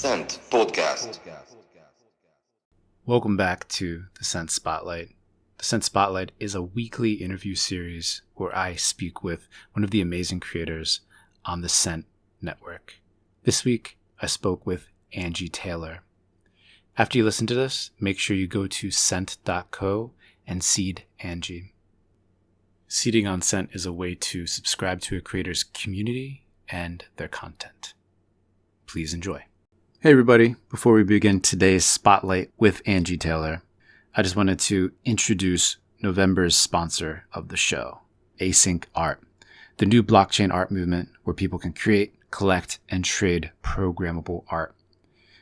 Scent Podcast. Welcome back to the Scent Spotlight. The Scent Spotlight is a weekly interview series where I speak with one of the amazing creators on the Scent Network. This week, I spoke with Angie Taylor. After you listen to this, make sure you go to scent.co and seed Angie. Seeding on Scent is a way to subscribe to a creator's community and their content. Please enjoy. Hey everybody, before we begin today's Spotlight with Angie Taylor, I just wanted to introduce November's sponsor of the show, Async Art, the new blockchain art movement where people can create, collect, and trade programmable art.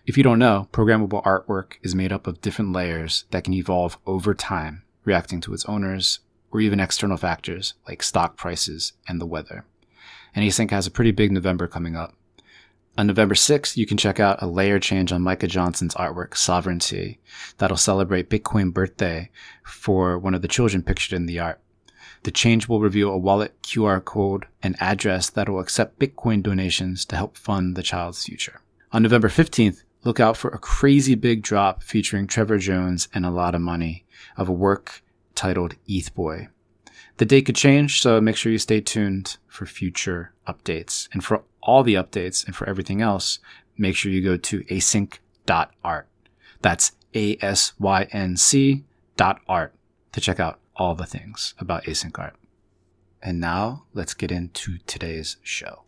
If you don't know, programmable artwork is made up of different layers that can evolve over time, reacting to its owners or even external factors like stock prices and the weather. And Async has a pretty big November coming up. On November 6th, you can check out a layer change on Micah Johnson's artwork, Sovereignty, that'll celebrate Bitcoin birthday for one of the children pictured in the art. The change will reveal a wallet QR code and address that will accept Bitcoin donations to help fund the child's future. On November 15th, look out for a crazy big drop featuring Trevor Jones and a lot of money of a work titled ETH Boy. The date could change, so make sure you stay tuned for future updates. And for all the updates and for everything else, make sure you go to async.art. That's ASYNC.art to check out all the things about async art. And now let's get into today's show.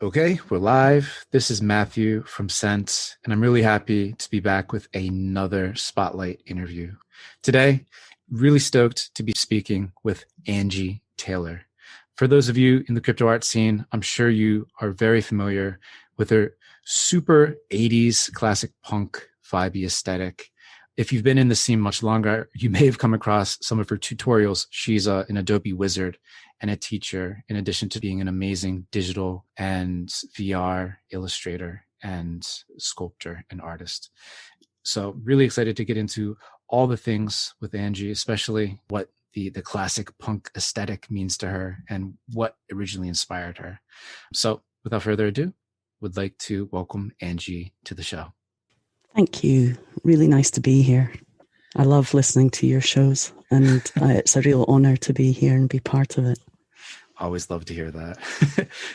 Okay, we're live. This is Matthew from Scent, and I'm really happy to be back with another Spotlight interview. Today, really stoked to be speaking with Angie Taylor. For those of you in the crypto art scene, I'm sure you are very familiar with her super 80s classic punk vibey aesthetic. If you've been in the scene much longer, you may have come across some of her tutorials. She's an Adobe wizard and a teacher, in addition to being an amazing digital and VR illustrator and sculptor and artist. So really excited to get into all the things with Angie, especially what the classic punk aesthetic means to her and what originally inspired her. So without further ado, would like to welcome Angie to the show. Thank you. Really nice to be here. I love listening to your shows, and it's a real honor to be here and be part of it. Always love to hear that.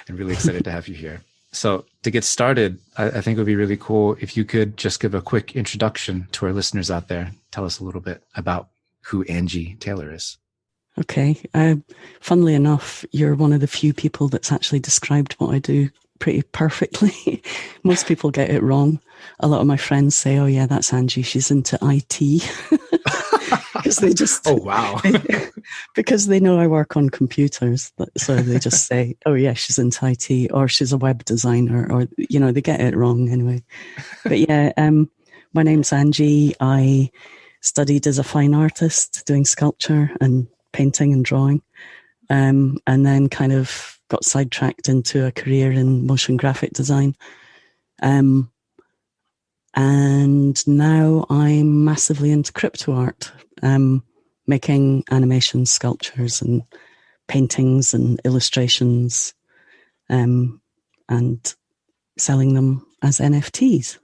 And really excited to have you here. So to get started, I think it would be really cool if you could just give a quick introduction to our listeners out there. Tell us a little bit about who Angie Taylor is. Okay. Funnily enough, you're one of the few people that's actually described what I do pretty perfectly. Most people get it wrong. A lot of my friends say, oh yeah, that's Angie. She's into IT. Because they just... Oh, wow. Because they know I work on computers. So they just say, oh yeah, she's into IT, or she's a web designer, or, they get it wrong anyway. But yeah, my name's Angie. I studied as a fine artist, doing sculpture and painting and drawing. And then kind of got sidetracked into a career in motion graphic design. And now I'm massively into Cryptoart, making animations, sculptures and paintings and illustrations, and selling them as NFTs.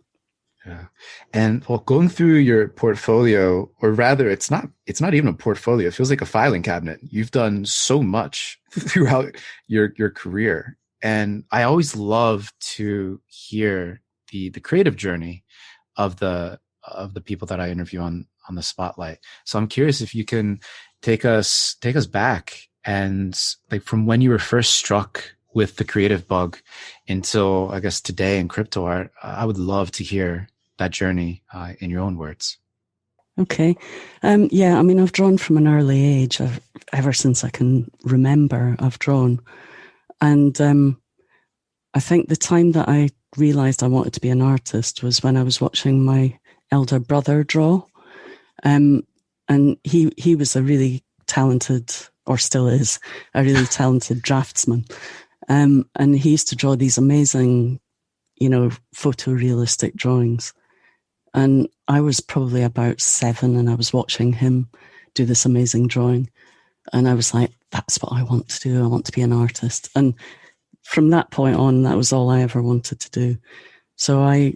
Yeah. And well, going through your portfolio, or rather it's not even a portfolio, it feels like a filing cabinet. You've done so much throughout your career. And I always love to hear the creative journey of the people that I interview on the Spotlight. So I'm curious if you can take us back, and like from when you were first struck with the creative bug until I guess today in crypto art. I would love to hear that journey in your own words. Okay. Yeah, I mean, I've drawn from an early age. Ever since I can remember, I've drawn. And I think the time that I realized I wanted to be an artist was when I was watching my elder brother draw. And he was a really talented, or still is, a really talented draftsman. And he used to draw these amazing, photorealistic drawings. And I was probably about 7 and I was watching him do this amazing drawing. And I was like, that's what I want to do. I want to be an artist. And from that point on, that was all I ever wanted to do. So I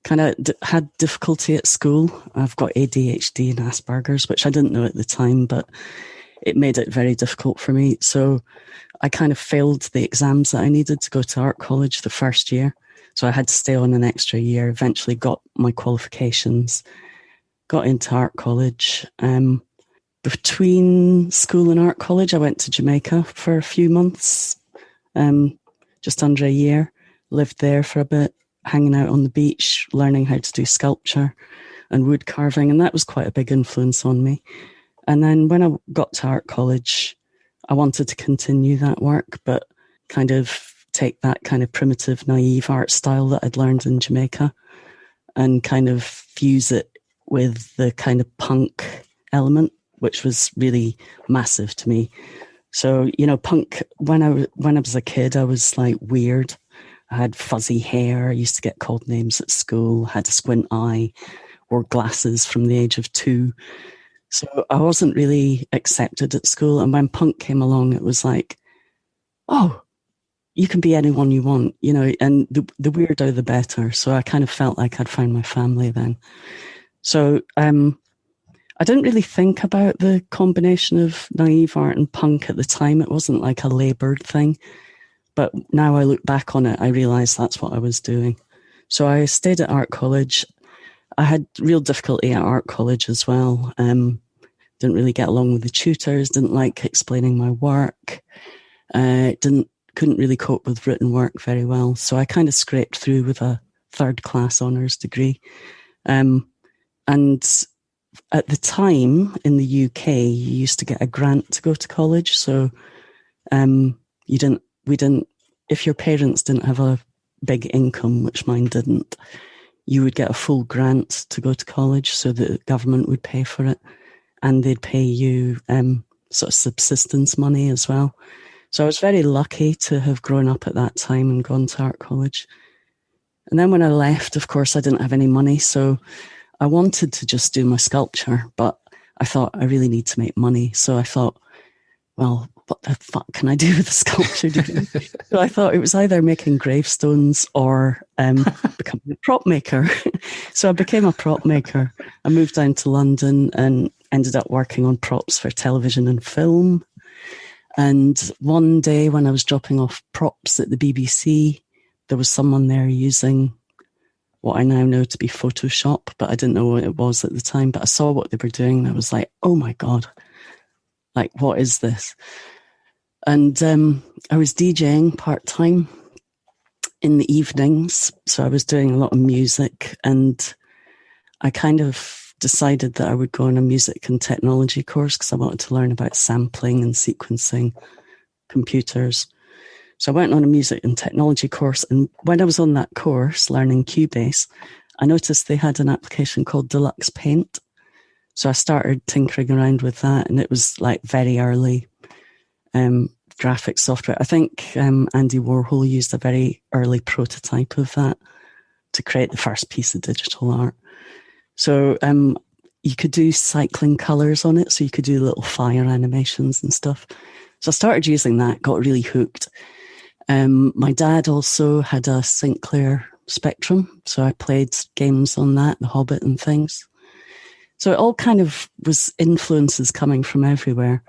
kind of had difficulty at school. I've got ADHD and Asperger's, which I didn't know at the time, but it made it very difficult for me. So I kind of failed the exams that I needed to go to art college the first year. So I had to stay on an extra year, eventually got my qualifications, got into art college. Between school and art college, I went to Jamaica for a few months, just under a year, lived there for a bit, hanging out on the beach, learning how to do sculpture and wood carving. And that was quite a big influence on me. And then when I got to art college, I wanted to continue that work, but kind of take that kind of primitive, naive art style that I'd learned in Jamaica and kind of fuse it with the kind of punk element, which was really massive to me. So, you know, punk, when I was a kid, I was like weird. I had fuzzy hair. I used to get called names at school, had a squint eye, wore glasses from the age of 2. So I wasn't really accepted at school. And when punk came along, it was like, oh, you can be anyone you want, you know, and the weirder, the better. So I kind of felt like I'd found my family then. So I didn't really think about the combination of naive art and punk at the time. It wasn't like a laboured thing. But now I look back on it, I realise that's what I was doing. So I stayed at art college. I had real difficulty at art college as well. Didn't really get along with the tutors, didn't like explaining my work, couldn't really cope with written work very well. So I kind of scraped through with a 3rd class honours degree. And at the time in the UK, you used to get a grant to go to college. So if your parents didn't have a big income, which mine didn't, you would get a full grant to go to college, so the government would pay for it. And they'd pay you sort of subsistence money as well. So I was very lucky to have grown up at that time and gone to art college. And then when I left, of course, I didn't have any money. So I wanted to just do my sculpture, but I thought I really need to make money. So I thought, well, what the fuck can I do with a sculpture degree? So I thought it was either making gravestones or becoming a prop maker. So I became a prop maker. I moved down to London and ended up working on props for television and film. And one day when I was dropping off props at the BBC, there was someone there using what I now know to be Photoshop, but I didn't know what it was at the time. But I saw what they were doing and I was like, oh my God, like, what is this? And I was DJing part-time in the evenings. So I was doing a lot of music, and I kind of decided that I would go on a music and technology course because I wanted to learn about sampling and sequencing computers. So I went on a music and technology course. And when I was on that course learning Cubase, I noticed they had an application called Deluxe Paint. So I started tinkering around with that, and it was like very early graphic software. I think Andy Warhol used a very early prototype of that to create the first piece of digital art. So you could do cycling colors on it, so you could do little fire animations and stuff. So I started using that, got really hooked. My dad also had a Sinclair Spectrum, so I played games on that, The Hobbit and things. So it all kind of was influences coming from everywhere.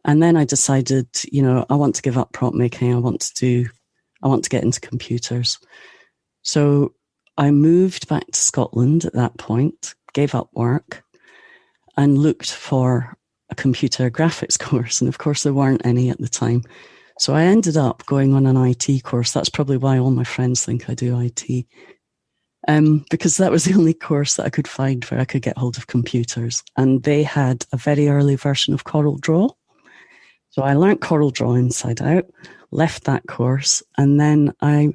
And then I decided, you know, I want to give up prop making. I want to get into computers. So I moved back to Scotland at that point, gave up work, and looked for a computer graphics course. And of course, there weren't any at the time. So I ended up going on an IT course. That's probably why all my friends think I do IT. Because that was the only course that I could find where I could get hold of computers. And they had a very early version of CorelDRAW. So I learned CorelDRAW inside out, left that course, and then I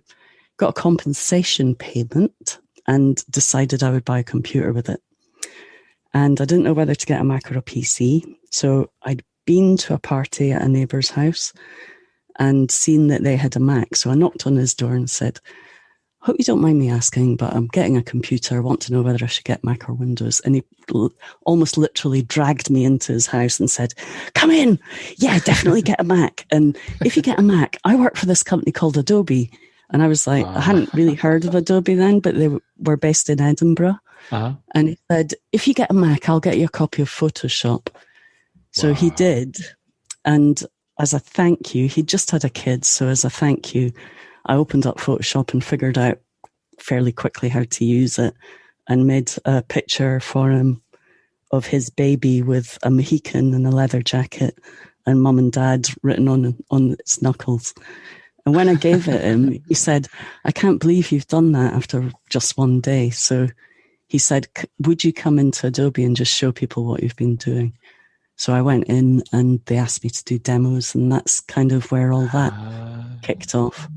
got a compensation payment and decided I would buy a computer with it. And I didn't know whether to get a Mac or a PC. So I'd been to a party at a neighbour's house and seen that they had a Mac. So I knocked on his door and said, hope you don't mind me asking, but I'm getting a computer. I want to know whether I should get Mac or Windows. And he almost literally dragged me into his house and said, come in. Yeah, definitely get a Mac. And if you get a Mac, I work for this company called Adobe, And I was like, I hadn't really heard of Adobe then, but they were based in Edinburgh. Uh-huh. And he said, if you get a Mac, I'll get you a copy of Photoshop. So he Wow. did. And as a thank you, he just had a kid. So as a thank you, I opened up Photoshop and figured out fairly quickly how to use it and made a picture for him of his baby with a Mohican and a leather jacket and mum and dad written on its knuckles. And when I gave it him, he said, I can't believe you've done that after just one day. So he said, would you come into Adobe and just show people what you've been doing? So I went in and they asked me to do demos, and that's kind of where all that kicked off.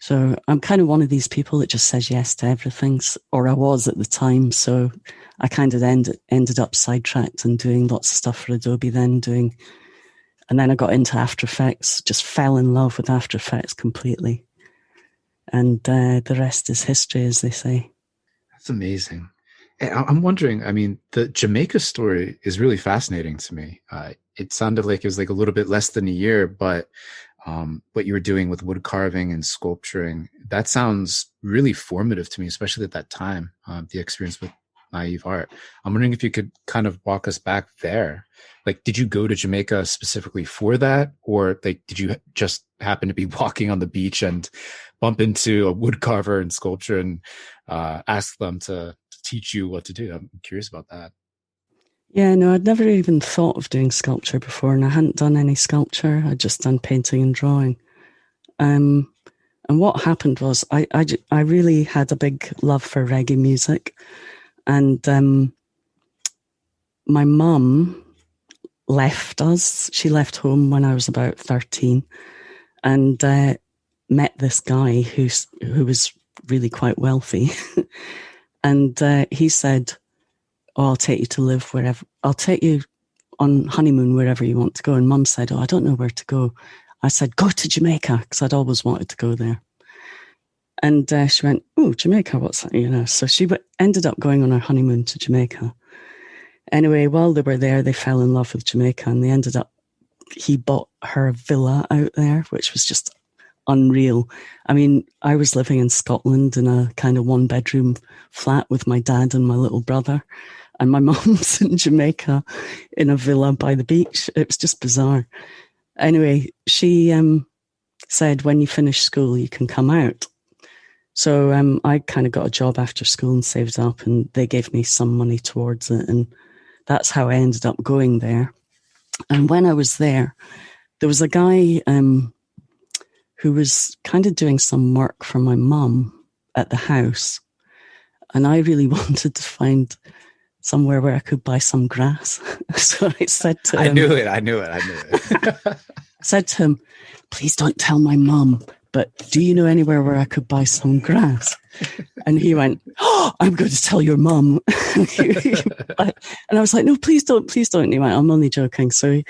So I'm kind of one of these people that just says yes to everything, or I was at the time. So I kind of ended up sidetracked and doing lots of stuff for Adobe and then I got into After Effects, just fell in love with After Effects completely. And the rest is history, as they say. That's amazing. I'm wondering, I mean, the Jamaica story is really fascinating to me. It sounded like it was like a little bit less than a year, but what you were doing with wood carving and sculpturing, that sounds really formative to me, especially at that time, the experience with naive art. I'm wondering if you could kind of walk us back there. Like, did you go to Jamaica specifically for that? Or like, did you just happen to be walking on the beach and bump into a wood carver and sculpture and ask them to teach you what to do? I'm curious about that. Yeah, no, I'd never even thought of doing sculpture before, and I hadn't done any sculpture. I'd just done painting and drawing. And what happened was I really had a big love for reggae music. And my mum left us. She left home when I was about 13 and met this guy who was really quite wealthy. And he said, oh, I'll take you to live wherever. I'll take you on honeymoon wherever you want to go. And Mum said, oh, I don't know where to go. I said, go to Jamaica, because I'd always wanted to go there. And she went, oh, Jamaica, what's that? So she ended up going on her honeymoon to Jamaica. Anyway, while they were there, they fell in love with Jamaica, and he bought her a villa out there, which was just unreal. I mean, I was living in Scotland in a kind of 1-bedroom flat with my dad and my little brother, and my mum's in Jamaica in a villa by the beach. It was just bizarre. Anyway, she said, when you finish school, you can come out. So I kind of got a job after school and saved up, and they gave me some money towards it. And that's how I ended up going there. And when I was there was a guy who was kind of doing some work for my mum at the house. And I really wanted to find somewhere where I could buy some grass. So I said to him... I knew it. I said to him, please don't tell my mum, but do you know anywhere where I could buy some grass? And he went, oh, I'm going to tell your mum. And I was like, no, please don't. And he went, I'm only joking. So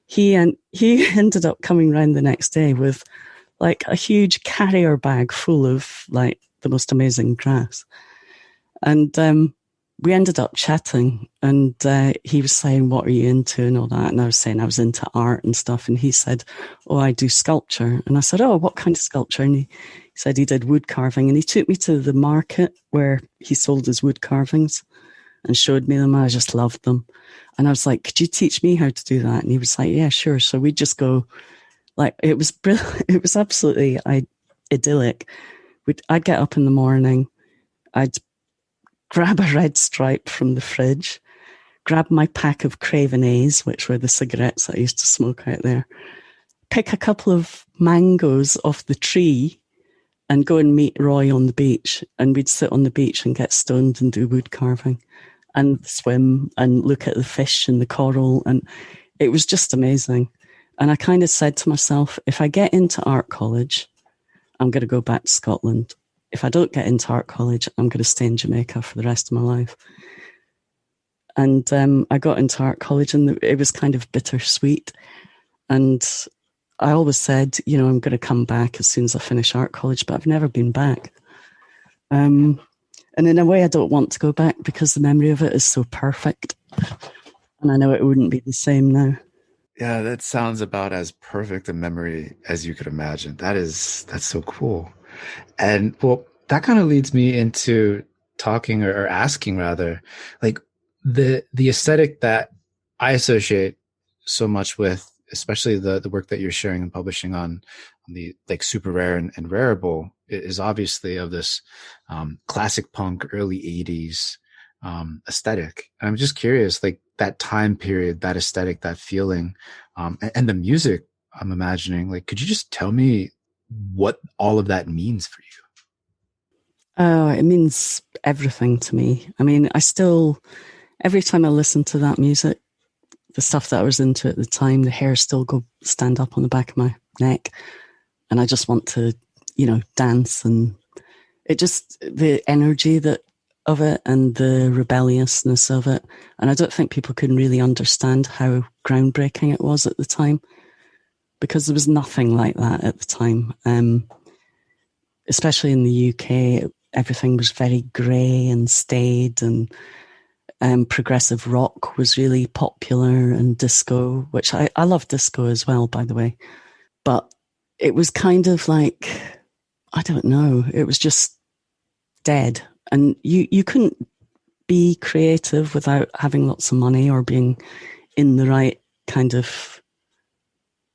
he ended up coming round the next day with like a huge carrier bag full of like the most amazing grass. And we ended up chatting, and he was saying, what are you into and all that? And I was saying I was into art and stuff. And he said, oh, I do sculpture. And I said, oh, what kind of sculpture? And he said he did wood carving. And he took me to the market where he sold his wood carvings and showed me them. I just loved them. And I was like, could you teach me how to do that? And he was like, yeah, sure. So we'd just go, like, it was brilliant. It was absolutely idyllic. I'd get up in the morning, I'd grab a red stripe from the fridge, grab my pack of Craven A's, which were the cigarettes that I used to smoke out there, pick a couple of mangoes off the tree and go and meet Roy on the beach. And we'd sit on the beach and get stoned and do wood carving and swim and look at the fish and the coral. And it was just amazing. And I kind of said to myself, if I get into art college, I'm going to go back to Scotland. If I don't get into art college, I'm going to stay in Jamaica for the rest of my life. And I got into art college, and it was kind of bittersweet. And I always said, I'm going to come back as soon as I finish art college, but I've never been back. And in a way, I don't want to go back because the memory of it is so perfect. And I know it wouldn't be the same now. Yeah, that sounds about as perfect a memory as you could imagine. That's so cool. And well, that kind of leads me into talking or asking rather, like the aesthetic that I associate so much with, especially the work that you're sharing and publishing on the like super rare and rareable is obviously of this classic punk early 80s aesthetic. And I'm just curious, like that time period, that aesthetic, that feeling, and the music I'm imagining, like, could you just tell me what all of that means for you? Oh, it means everything to me. I mean, I still, every time I listen to that music, the stuff that I was into at the time, the hair still go stand up on the back of my neck. And I just want to, dance. And it just, the energy of it and the rebelliousness of it. And I don't think people can really understand how groundbreaking it was at the time, because there was nothing like that at the time. Especially in the UK, everything was very grey and staid, and progressive rock was really popular, and disco, which I love disco as well, by the way. But it was kind of like, I don't know, it was just dead. And you couldn't be creative without having lots of money or being in the right kind of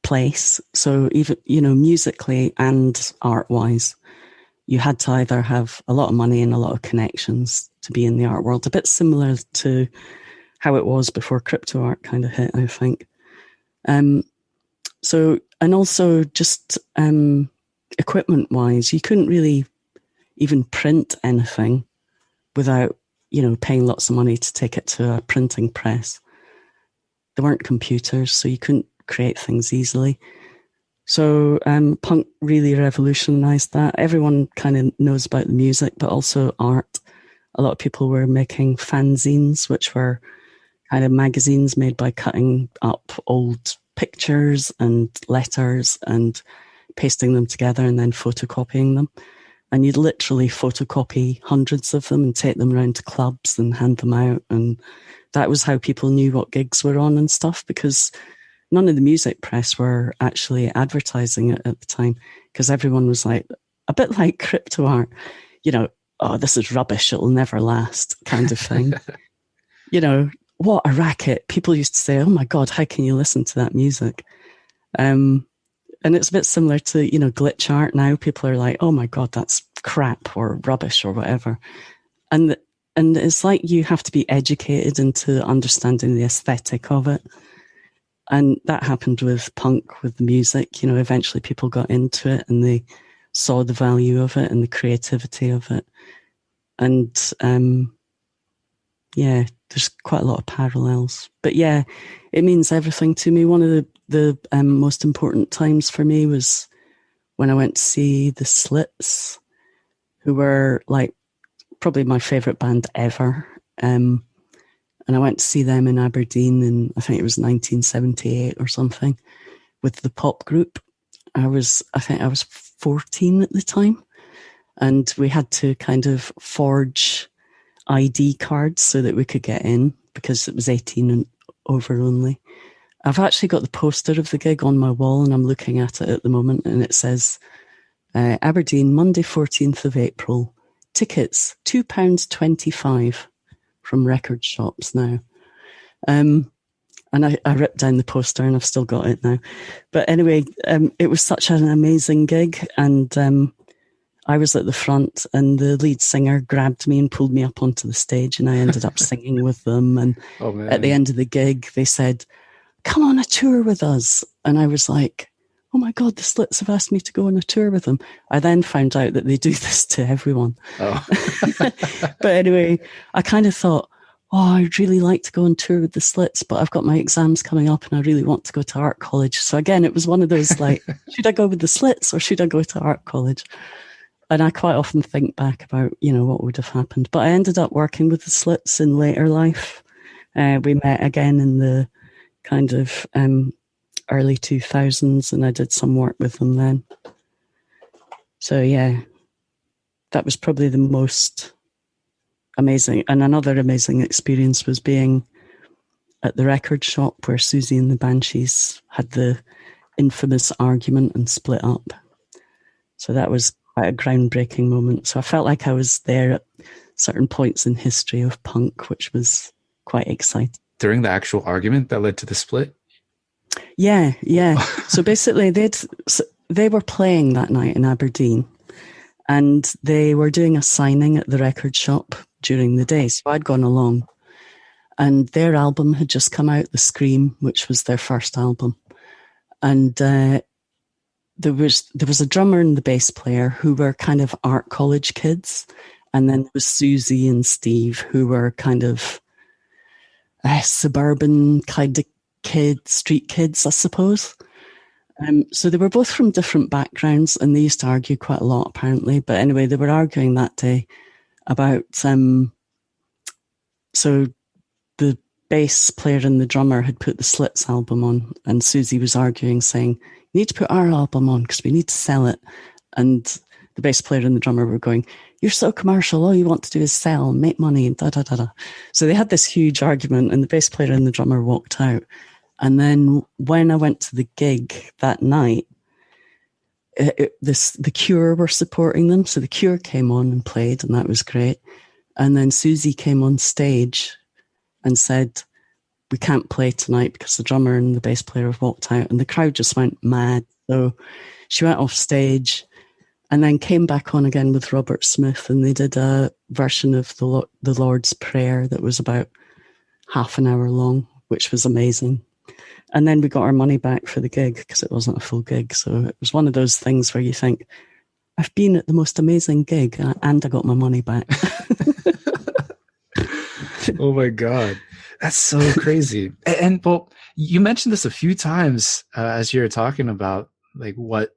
place. So even, musically and art wise, you had to either have a lot of money and a lot of connections to be in the art world. A bit similar to how it was before Cryptoart kind of hit, I think. So, and also just equipment wise, you couldn't really even print anything without, paying lots of money to take it to a printing press. There weren't computers, so you couldn't create things easily. So punk really revolutionized that. Everyone kind of knows about the music, but also art. A lot of people were making fanzines, which were kind of magazines made by cutting up old pictures and letters and pasting them together and then photocopying them. And you'd literally photocopy hundreds of them and take them around to clubs and hand them out. And that was how people knew what gigs were on and stuff, because none of the music press were actually advertising it at the time, because everyone was like, a bit like Cryptoart, oh, this is rubbish, it'll never last kind of thing. What a racket. People used to say, oh my God, how can you listen to that music? And it's a bit similar to, glitch art now. People are like, oh my God, that's crap or rubbish or whatever. And it's like you have to be educated into understanding the aesthetic of it. And that happened with punk, with the music. Eventually people got into it and they saw the value of it and the creativity of it. And there's quite a lot of parallels. But yeah, it means everything to me. One of the most important times for me was when I went to see the Slits, who were like probably my favourite band ever. And I went to see them in Aberdeen in, I think it was 1978 or something, with the pop group. I think I was 14 at the time. And we had to kind of forge ID cards so that we could get in, because it was 18 and over only. I've actually got the poster of the gig on my wall and I'm looking at it at the moment, and it says, Aberdeen, Monday 14th of April, tickets £2.25 from record shops now. And I ripped down the poster and I've still got it now. But anyway, it was such an amazing gig, and I was at the front and the lead singer grabbed me and pulled me up onto the stage, and I ended up singing with them. And at the end of the gig, they said, come on a tour with us. And I was like, oh my God, the Slits have asked me to go on a tour with them. I then found out that they do this to everyone. Oh. But anyway, I kind of thought, oh, I'd really like to go on tour with the Slits, but I've got my exams coming up and I really want to go to art college. So again, it was one of those like, should I go with the Slits or should I go to art college? And I quite often think back about, what would have happened. But I ended up working with the Slits in later life. We met again in the kind of early 2000s, and I did some work with them then. So yeah, that was probably the most amazing. And another amazing experience was being at the record shop where Susie and the Banshees had the infamous argument and split up. So that was quite a groundbreaking moment. So I felt like I was there at certain points in history of punk, which was quite exciting. During the actual argument that led to the split? Yeah. So basically, they were playing that night in Aberdeen, and they were doing a signing at the record shop during the day. So I'd gone along, and their album had just come out, The Scream, which was their first album. And there was a drummer and the bass player who were kind of art college kids. And then there was Susie and Steve, who were kind of suburban kind of kids, street kids, I suppose. So they were both from different backgrounds, and they used to argue quite a lot, apparently. But anyway, they were arguing that day about... so the bass player and the drummer had put the Slits album on, and Susie was arguing, saying, "You need to put our album on because we need to sell it." And the bass player and the drummer were going, "You're so commercial. All you want to do is sell, make money, da da da da." So they had this huge argument, and the bass player and the drummer walked out. And then when I went to the gig that night, the Cure were supporting them. So the Cure came on and played, and that was great. And then Susie came on stage and said, "We can't play tonight because the drummer and the bass player have walked out." And the crowd just went mad. So she went off stage and then came back on again with Robert Smith, and they did a version of the Lord's Prayer that was about half an hour long, which was amazing. And then we got our money back for the gig because it wasn't a full gig. So it was one of those things where you think, I've been at the most amazing gig and I got my money back. Oh my God. That's so crazy. And well, you mentioned this a few times as you were talking about like what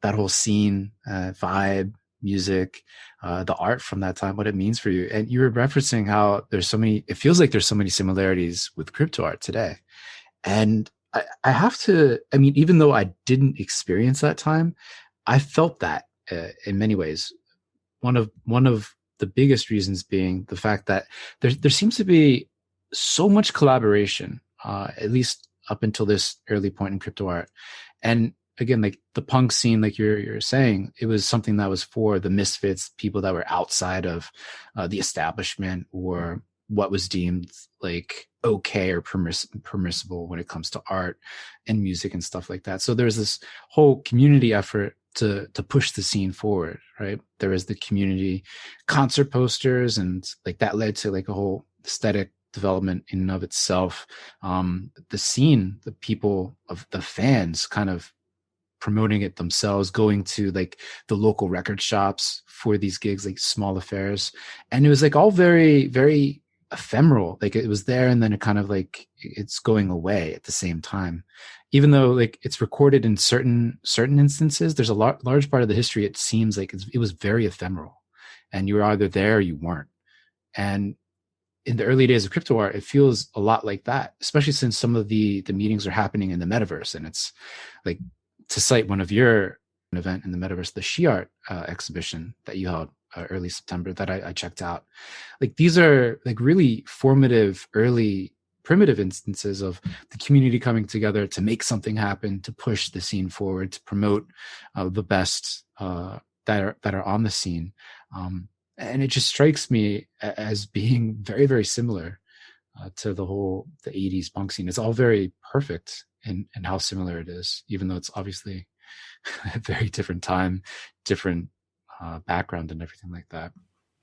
that whole scene, vibe, music, the art from that time, what it means for you. And you were referencing how it feels like there's so many similarities with Cryptoart today. And I have to, I mean, even though I didn't experience that time, I felt that in many ways. One of the biggest reasons being the fact that there seems to be so much collaboration, at least up until this early point in Cryptoart. And again, like the punk scene, like you're saying, it was something that was for the misfits, people that were outside of the establishment or what was deemed like okay or permissible when it comes to art and music and stuff like that. So there's this whole community effort to push the scene forward, right? There is the community concert posters, and like that led to like a whole aesthetic development in and of itself. The scene, the people of the fans kind of promoting it themselves, going to like the local record shops for these gigs, like small affairs. And it was like all very, very ephemeral. Like it was there and then it kind of like it's going away at the same time. Even though like it's recorded in certain instances, there's a large part of the history. It seems like it was very ephemeral, and you were either there or you weren't. And in the early days of Cryptoart, it feels a lot like that, especially since some of the meetings are happening in the metaverse. And it's like, to cite one of your event in the metaverse, the Shiart exhibition that you held early September that I checked out. Like these are like really formative, early primitive instances of the community coming together to make something happen, to push the scene forward, to promote the best that are on the scene. And it just strikes me as being very, very similar to the 80s punk scene. It's all very perfect in how similar it is, even though it's obviously a very different time, different background and everything like that.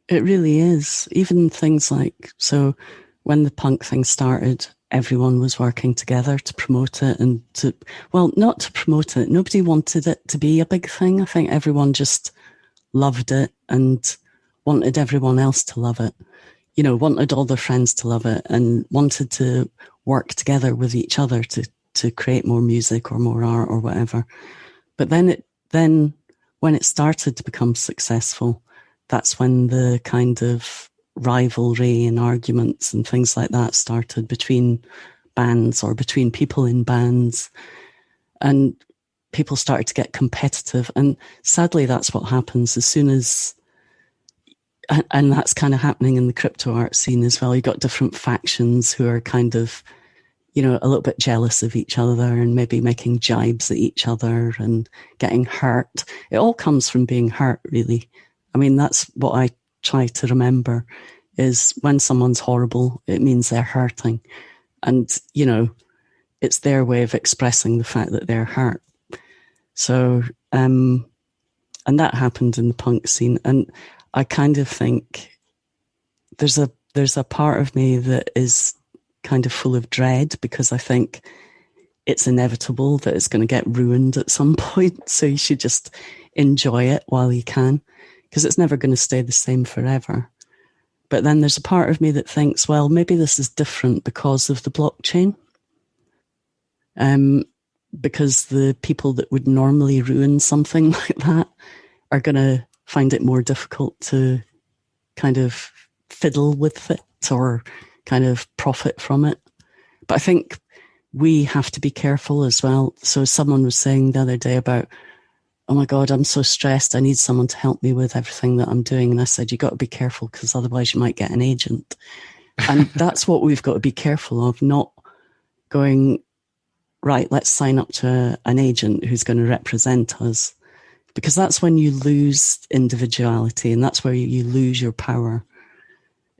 It really is. Even things like, so when the punk thing started, everyone was working together to promote it and not to promote it. Nobody wanted it to be a big thing. I think everyone just loved it and wanted everyone else to love it. You know, wanted all their friends to love it and wanted to work together with each other to create more music or more art or whatever. But then when it started to become successful, that's when the kind of rivalry and arguments and things like that started between bands or between people in bands. And people started to get competitive. And sadly, that's what happens as soon as... And that's kind of happening in the crypto art scene as well. You've got different factions who are kind of, a little bit jealous of each other and maybe making jibes at each other and getting hurt. It all comes from being hurt, really. I mean, that's what I try to remember, is when someone's horrible, it means they're hurting. And, it's their way of expressing the fact that they're hurt. So, and that happened in the punk scene. And I kind of think there's a part of me that is kind of full of dread, because I think it's inevitable that it's going to get ruined at some point. So you should just enjoy it while you can, because it's never going to stay the same forever. But then there's a part of me that thinks, well, maybe this is different because of the blockchain. Because the people that would normally ruin something like that are going to find it more difficult to kind of fiddle with it or kind of profit from it. But I think we have to be careful as well. So someone was saying the other day about, oh my God, I'm so stressed. I need someone to help me with everything that I'm doing. And I said, you got to be careful, because otherwise you might get an agent. And that's what we've got to be careful of, not going, right, let's sign up to an agent who's going to represent us. Because that's when you lose individuality, and that's where you lose your power,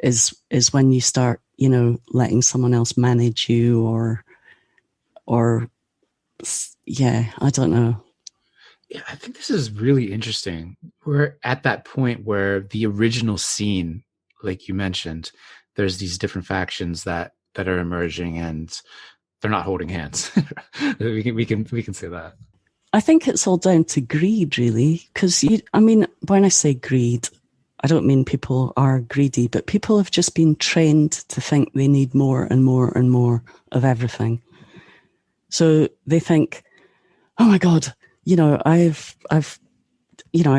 is when you start, letting someone else manage you or yeah, I don't know. Yeah, I think this is really interesting. We're at that point where the original scene, like you mentioned, there's these different factions that are emerging, and they're not holding hands. we can say that. I think it's all down to greed, really, because when I say greed, I don't mean people are greedy, but people have just been trained to think they need more and more and more of everything. So they think, oh my God, I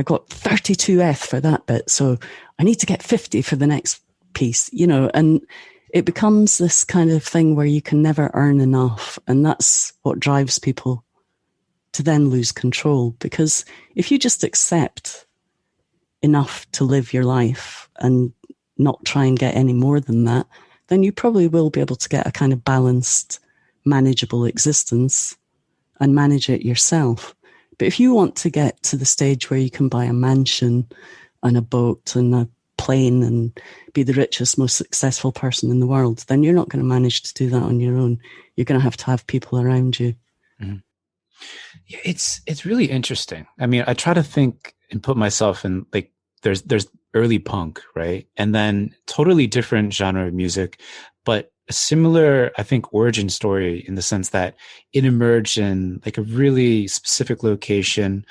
got 32th for that bit, so I need to get 50 for the next piece, and it becomes this kind of thing where you can never earn enough. And that's what drives people to then lose control. Because if you just accept enough to live your life and not try and get any more than that, then you probably will be able to get a kind of balanced, manageable existence and manage it yourself. But if you want to get to the stage where you can buy a mansion and a boat and a plane and be the richest, most successful person in the world, then you're not going to manage to do that on your own. You're going to have people around you. Mm-hmm. Yeah, it's really interesting. I mean, I try to think and put myself in, like, there's early punk, right? And then totally different genre of music, but a similar, I think, origin story, in the sense that it emerged in like a really specific location,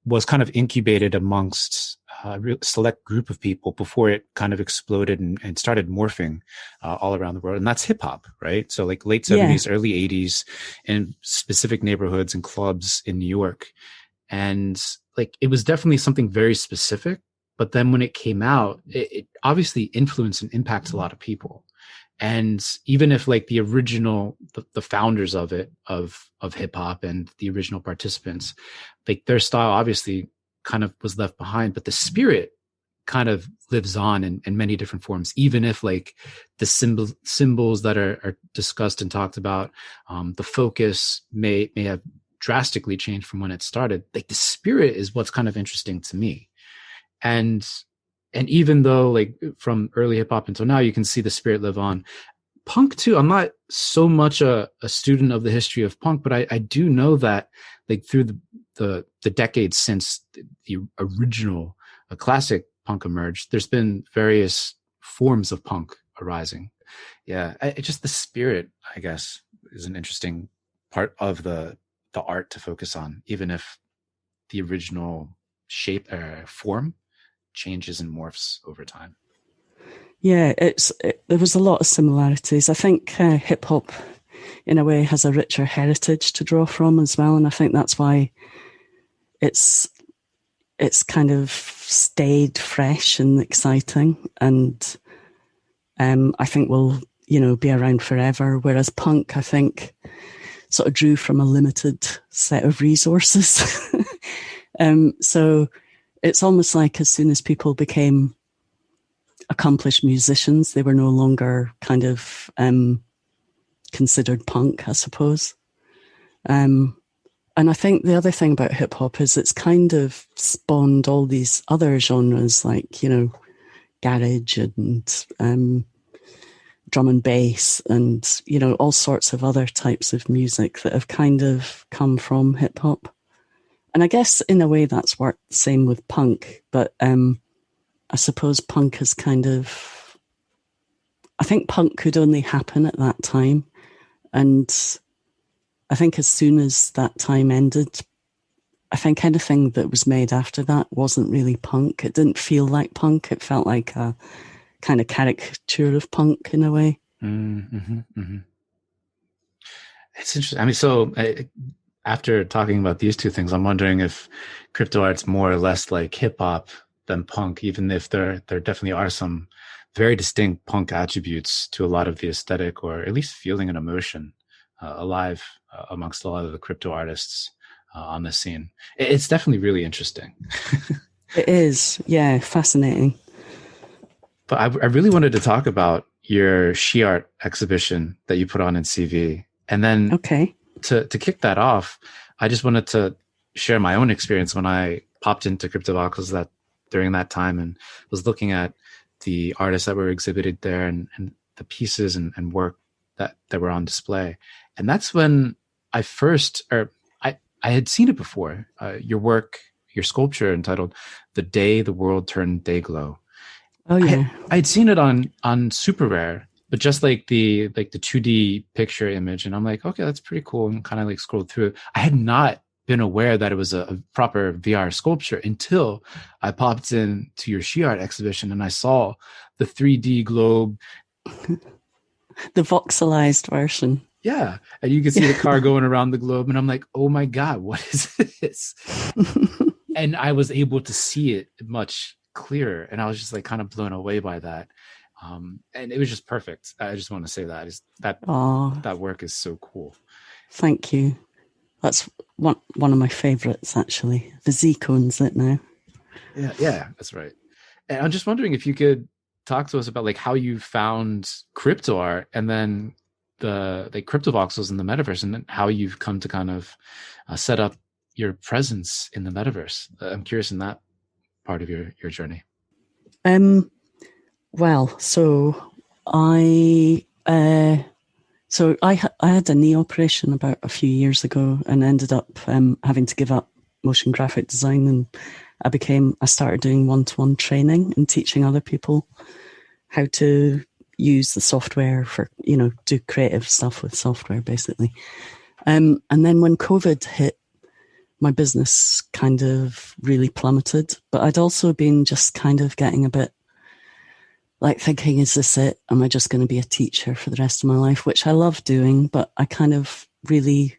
was kind of incubated amongst a select group of people before it kind of exploded and started morphing all around the world. And that's hip hop, right? So like late 70s, early 80s, in specific neighborhoods and clubs in New York. And like, it was definitely something very specific. But then when it came out, it obviously influenced and impacts a lot of people. And even if like the original, the founders of it, of hip hop and the original participants, like their style obviously kind of was left behind, but the spirit kind of lives on in many different forms, even if like the symbols that are discussed and talked about, the focus may have drastically changed from when it started. Like the spirit is what's kind of interesting to me. And even though like from early hip hop until now, you can see the spirit live on. Punk too. I'm not so much a student of the history of punk, but I do know that like through the decades since the original classic punk emerged, there's been various forms of punk arising. Yeah, just the spirit, I guess, is an interesting part of the art to focus on, even if the original shape form changes and morphs over time. Yeah, there was a lot of similarities. I think hip hop, in a way, has a richer heritage to draw from as well, and I think that's why it's kind of stayed fresh and exciting, and I think will be around forever. Whereas punk, I think, sort of drew from a limited set of resources. So it's almost like as soon as people became accomplished musicians, they were no longer kind of considered punk, I suppose. And I think the other thing about hip hop is it's kind of spawned all these other genres like, garage and drum and bass and, all sorts of other types of music that have kind of come from hip hop. And I guess in a way that's worked the same with punk, but I suppose punk is I think punk could only happen at that time. And I think as soon as that time ended, I think anything that was made after that wasn't really punk. It didn't feel like punk. It felt like a kind of caricature of punk in a way. Mm-hmm, mm-hmm. It's interesting. I mean, so after talking about these two things, I'm wondering if Cryptoart's more or less like hip hop than punk, even if there definitely are some very distinct punk attributes to a lot of the aesthetic, or at least feeling and emotion alive amongst a lot of the crypto artists on the scene. It's definitely really interesting. It is, yeah, fascinating. But I really wanted to talk about your She Art exhibition that you put on in CV. And then to kick that off, I just wanted to share my own experience when I popped into Cryptovoxels during that time and was looking at the artists that were exhibited there and the pieces and work that were on display. And that's when I had seen it before, your work, your sculpture entitled "The Day the World Turned Dayglow." Oh yeah, I had seen it on Super Rare, but just like the 2D picture image, and I'm like, okay, that's pretty cool, and kind of like scrolled through it. I had not been aware that it was a proper VR sculpture until I popped in to your She Art exhibition and I saw the 3D globe, the voxelized version. Yeah, and you can see the car going around the globe, and I'm like, oh my god, what is this? And I was able to see it much clearer, and I was just like kind of blown away by that. And it was just perfect. I just want to say that work is so cool. Thank you. That's one of my favorites, actually. The Z owns it now. Yeah, that's right. And I'm just wondering if you could talk to us about like how you found crypto art, and then the Cryptovoxels in the metaverse, and then how you've come to kind of set up your presence in the metaverse. I'm curious in that part of your journey. Well, so I had a knee operation about a few years ago and ended up having to give up motion graphic design, and I started doing one-to-one training and teaching other people how to use the software for, do creative stuff with software, basically. And then when COVID hit, my business kind of really plummeted, but I'd also been just kind of getting a bit like thinking, is this it? Am I just going to be a teacher for the rest of my life? Which I love doing, but I kind of really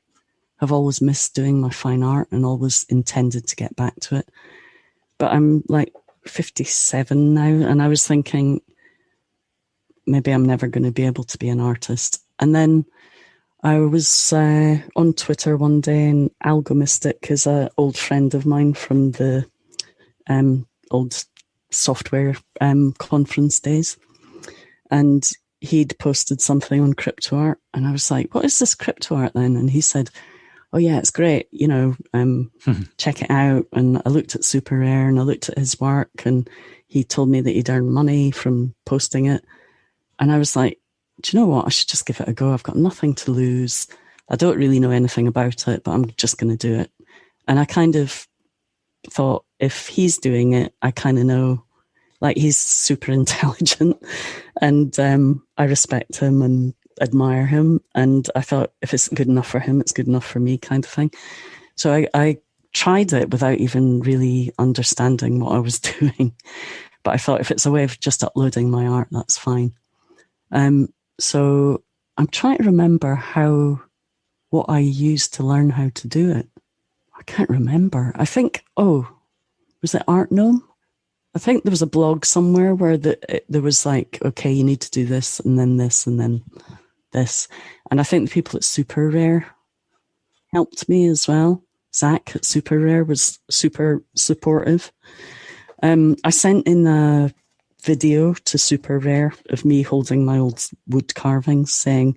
have always missed doing my fine art and always intended to get back to it. But I'm like 57 now, and I was thinking maybe I'm never going to be able to be an artist. And then I was on Twitter one day, and Algomystic is an old friend of mine from the old software conference days, and he'd posted something on Cryptoart, and I was like, what is this Cryptoart then? And he said, oh yeah, it's great, check it out. And I looked at Super Rare and I looked at his work, and he told me that he'd earned money from posting it. And I was like, do you know what? I should just give it a go. I've got nothing to lose. I don't really know anything about it, but I'm just going to do it. And I kind of thought, if he's doing it, I kind of know, like, he's super intelligent, and I respect him and admire him. And I thought, if it's good enough for him, it's good enough for me, kind of thing. So I tried it without even really understanding what I was doing. But I thought, if it's a way of just uploading my art, that's fine. So I'm trying to remember what I used to learn how to do it. I can't remember. I think, was it Art Gnome? I think there was a blog somewhere where there was like, okay, you need to do this, and then this, and then this. And I think the people at Super Rare helped me as well. Zach at Super Rare was super supportive. I sent in a video to Super Rare of me holding my old wood carvings saying,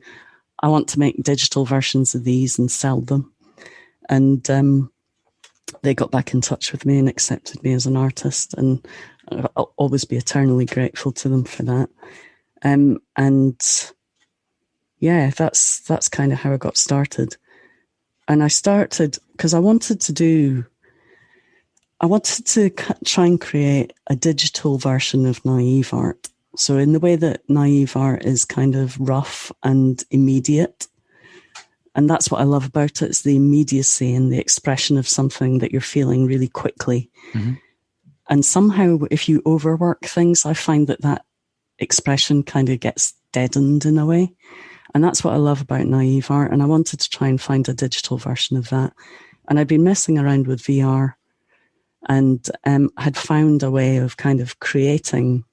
I want to make digital versions of these and sell them. And they got back in touch with me and accepted me as an artist, and I'll always be eternally grateful to them for that. And yeah, that's kind of how I got started. And I started because I wanted to try and create a digital version of naive art. So in the way that naive art is kind of rough and immediate, and that's what I love about it, is the immediacy and the expression of something that you're feeling really quickly. Mm-hmm. And somehow, if you overwork things, I find that expression kind of gets deadened in a way. And that's what I love about naive art. And I wanted to try and find a digital version of that. And I'd been messing around with VR and had found a way of kind of creating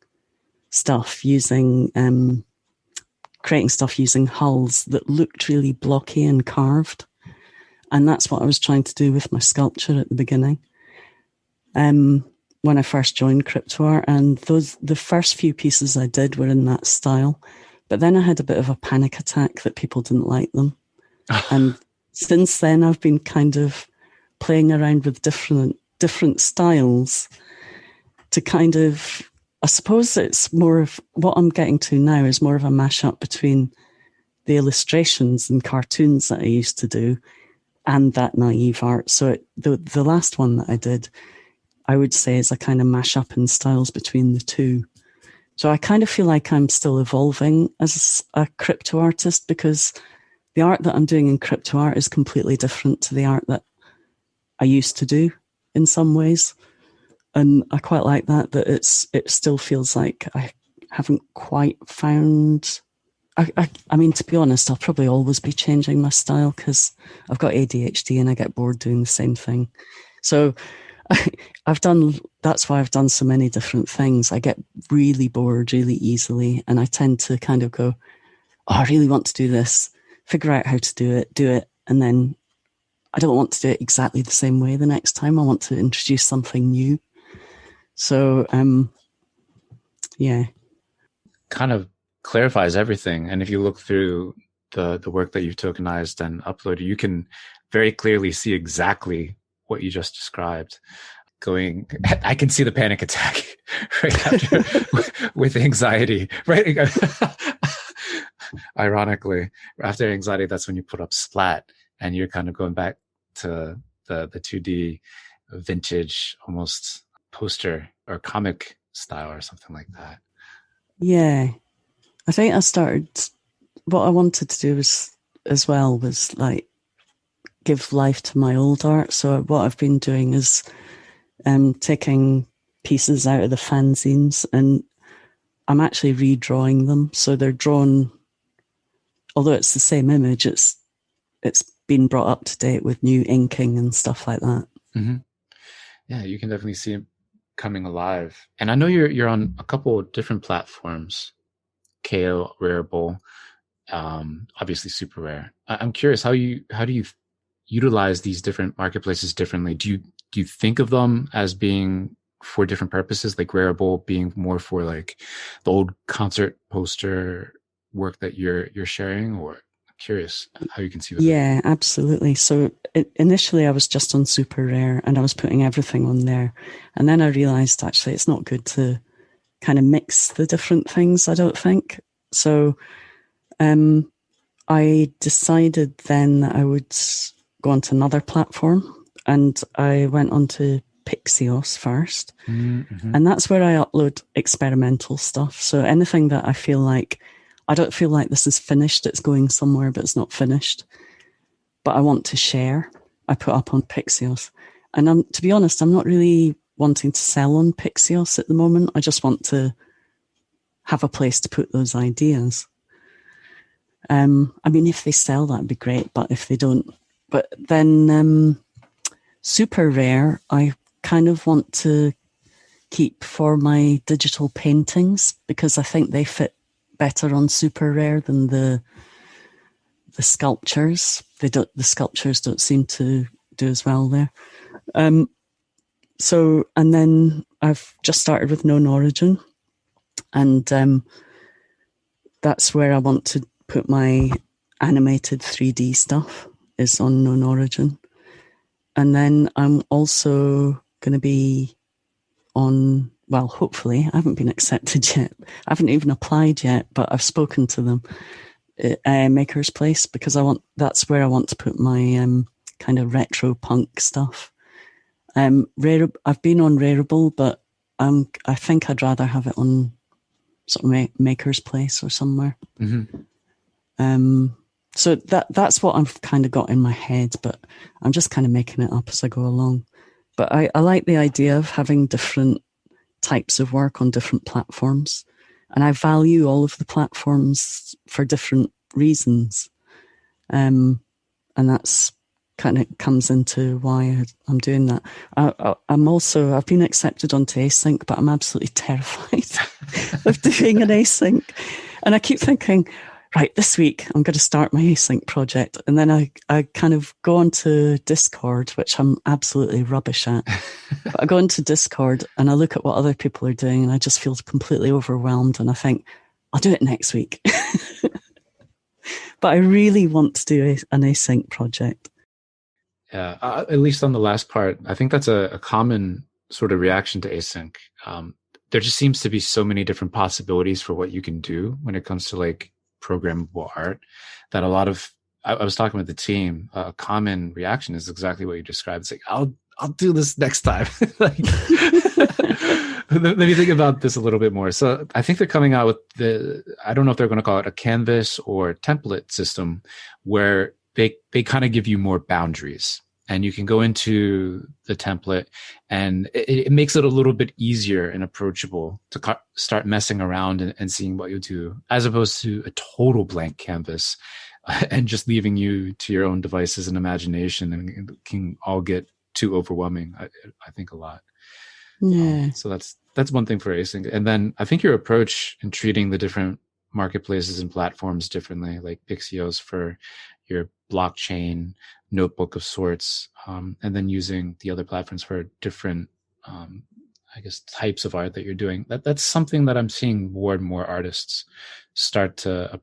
stuff using hulls that looked really blocky and carved. And that's what I was trying to do with my sculpture at the beginning. When I first joined Cryptoart, and the first few pieces I did were in that style. But then I had a bit of a panic attack that people didn't like them. And since then I've been kind of playing around with different styles to kind of, I suppose it's more of what I'm getting to now is more of a mashup between the illustrations and cartoons that I used to do and that naive art. So the last one that I did, I would say, is a kind of mashup in styles between the two. So I kind of feel like I'm still evolving as a crypto artist, because the art that I'm doing in crypto art is completely different to the art that I used to do in some ways. And I quite like that it still feels like I haven't quite found... I mean, to be honest, I'll probably always be changing my style because I've got ADHD and I get bored doing the same thing. So that's why I've done so many different things. I get really bored really easily, and I tend to kind of go, oh, I really want to do this, figure out how to do it. And then I don't want to do it exactly the same way the next time. I want to introduce something new. So, yeah. Kind of clarifies everything. And if you look through the work that you've tokenized and uploaded, you can very clearly see exactly what you just described. I can see the panic attack right after with anxiety, right? Ironically, after anxiety, that's when you put up Splat and you're kind of going back to the 2D vintage, almost poster or comic style or something like that. Yeah. I think what I wanted to do was like give life to my old art. So what I've been doing is taking pieces out of the fanzines and I'm actually redrawing them. So they're drawn, although it's the same image, it's been brought up to date with new inking and stuff like that. Mm-hmm. Yeah, you can definitely see it coming alive. And I know you're on a couple of different platforms, KO, Rareable, obviously Super Rare. I'm curious, how do you utilize these different marketplaces differently? Do you think of them as being for different purposes, like Rareable being more for like the old concert poster work that you're sharing, or I'm curious how you can see that? Yeah, absolutely. So initially I was just on Super Rare and I was putting everything on there. And then I realized actually it's not good to kind of mix the different things, I don't think. So I decided then that I would go onto another platform, and I went onto Pixios first. Mm-hmm. And that's where I upload experimental stuff. So anything that I don't feel like this is finished, it's going somewhere, but it's not finished, but I want to share, I put up on Pixios. And to be honest, I'm not really wanting to sell on Pixios at the moment. I just want to have a place to put those ideas. I mean, if they sell, that'd be great, but if they don't, but then Super Rare, I kind of want to keep for my digital paintings because I think they fit better on Super Rare than the sculptures. The sculptures don't seem to do as well there. So, and then I've just started with Known Origin, and that's where I want to put my animated 3D stuff is on Known Origin. And then I'm also going to be on, well, hopefully, I haven't been accepted yet. I haven't even applied yet, but I've spoken to them, Maker's Place, because that's where I want to put my kind of retro punk stuff. I've been on Rarible, but I think I'd rather have it on sort of Maker's Place or somewhere. Mm-hmm. So that's what I've kind of got in my head, but I'm just kind of making it up as I go along. But I like the idea of having different types of work on different platforms. And I value all of the platforms for different reasons. And that's kind of comes into why I'm doing that. I've been accepted onto Async, but I'm absolutely terrified of doing an Async. And I keep thinking, right, this week I'm going to start my Async project. And then I kind of go onto Discord, which I'm absolutely rubbish at. But I go into Discord and I look at what other people are doing and I just feel completely overwhelmed. And I think, I'll do it next week. But I really want to do an Async project. Yeah, at least on the last part, I think that's a common sort of reaction to async. There just seems to be so many different possibilities for what you can do when it comes to like programmable art that a lot of, I was talking with the team, a common reaction is exactly what you described. It's like, I'll do this next time. Like, let me think about this a little bit more. So I think they're coming out with I don't know if they're going to call it a canvas or template system where they kind of give you more boundaries and you can go into the template and it makes it a little bit easier and approachable to start messing around and seeing what you do, as opposed to a total blank canvas and just leaving you to your own devices and imagination, and it can all get too overwhelming, I think, a lot. Yeah. So that's one thing for async. And then I think your approach in treating the different marketplaces and platforms differently, like Pixio's for your blockchain notebook of sorts, and then using the other platforms for different, I guess, types of art that you're doing. That's something that I'm seeing more and more artists start to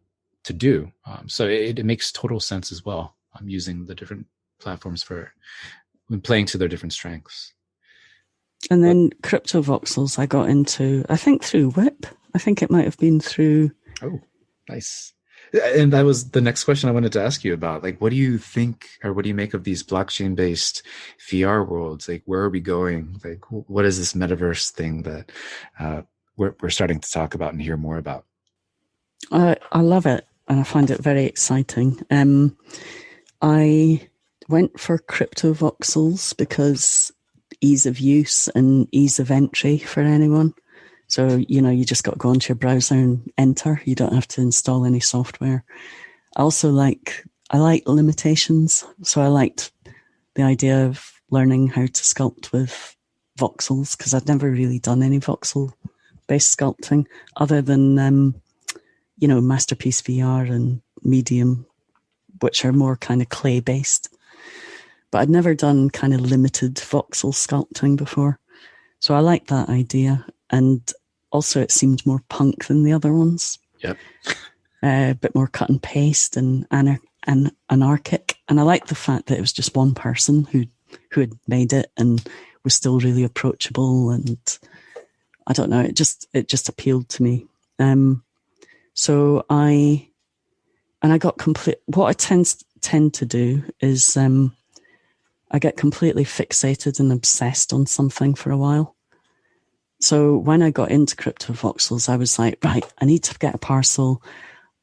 do. So it makes total sense as well. I'm using the different platforms for playing to their different strengths. And then crypto voxels I got into, I think through Whip. I think it might have been through. Oh, nice. And that was the next question I wanted to ask you about. Like, what do you think, or what do you make of these blockchain-based VR worlds? Like, where are we going? Like, what is this metaverse thing that we're starting to talk about and hear more about? I love it, and I find it very exciting. I went for crypto voxels because ease of use and ease of entry for anyone. So, you just got to go onto your browser and enter. You don't have to install any software. I like limitations. So I liked the idea of learning how to sculpt with voxels, because I'd never really done any voxel-based sculpting other than, Masterpiece VR and Medium, which are more kind of clay-based. But I'd never done kind of limited voxel sculpting before. So I liked that idea. And also it seemed more punk than the other ones. Yep. A bit more cut and paste and anarchic. And I liked the fact that it was just one person who had made it and was still really approachable. And I don't know, it just appealed to me. So I got what I tend to do is I get completely fixated and obsessed on something for a while. So when I got into crypto voxels, I was like, right, I need to get a parcel.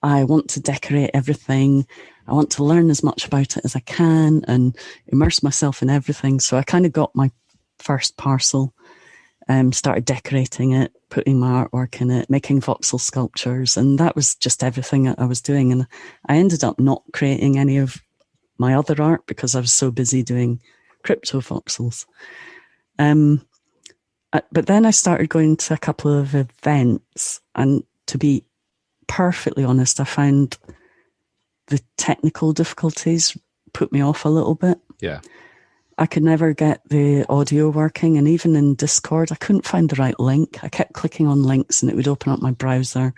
I want to decorate everything. I want to learn as much about it as I can and immerse myself in everything. So I kind of got my first parcel, started decorating it, putting my artwork in it, making voxel sculptures. And that was just everything that I was doing. And I ended up not creating any of my other art because I was so busy doing crypto voxels. But then I started going to a couple of events, and to be perfectly honest, I found the technical difficulties put me off a little bit. Yeah. I could never get the audio working, and even in Discord, I couldn't find the right link. I kept clicking on links and it would open up my browser.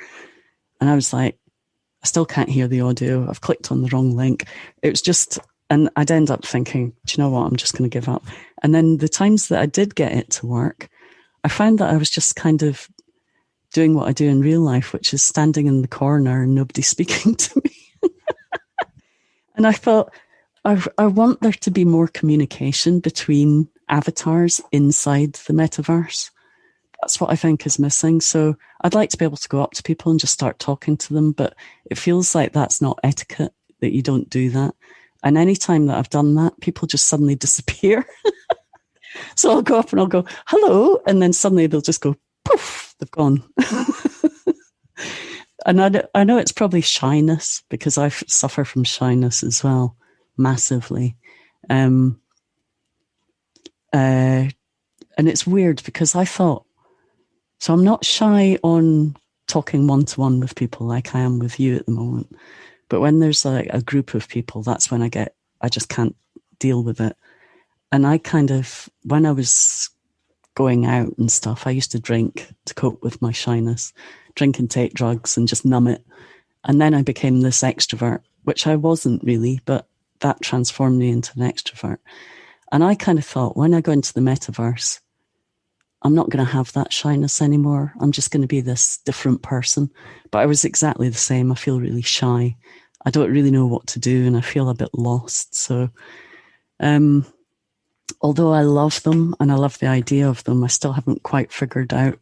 And I was like, I still can't hear the audio. I've clicked on the wrong link. It was just, and I'd end up thinking, do you know what? I'm just going to give up. And then the times that I did get it to work, I found that I was just kind of doing what I do in real life, which is standing in the corner and nobody speaking to me. And I thought, I want there to be more communication between avatars inside the metaverse. That's what I think is missing. So I'd like to be able to go up to people and just start talking to them, but it feels like that's not etiquette, that you don't do that. And anytime that I've done that, people just suddenly disappear. So I'll go up and I'll go, hello. And then suddenly they'll just go, poof, they've gone. And I know it's probably shyness, because I suffer from shyness as well, massively. And it's weird because I thought, so I'm not shy on talking one-to-one with people like I am with you at the moment. But when there's like a group of people, that's when I just can't deal with it. And I kind of, when I was going out and stuff, I used to drink to cope with my shyness, drink and take drugs and just numb it. And then I became this extrovert, which I wasn't really, but that transformed me into an extrovert. And I kind of thought, when I go into the metaverse, I'm not going to have that shyness anymore. I'm just going to be this different person. But I was exactly the same. I feel really shy. I don't really know what to do, and I feel a bit lost. So, although I love them and I love the idea of them, I still haven't quite figured out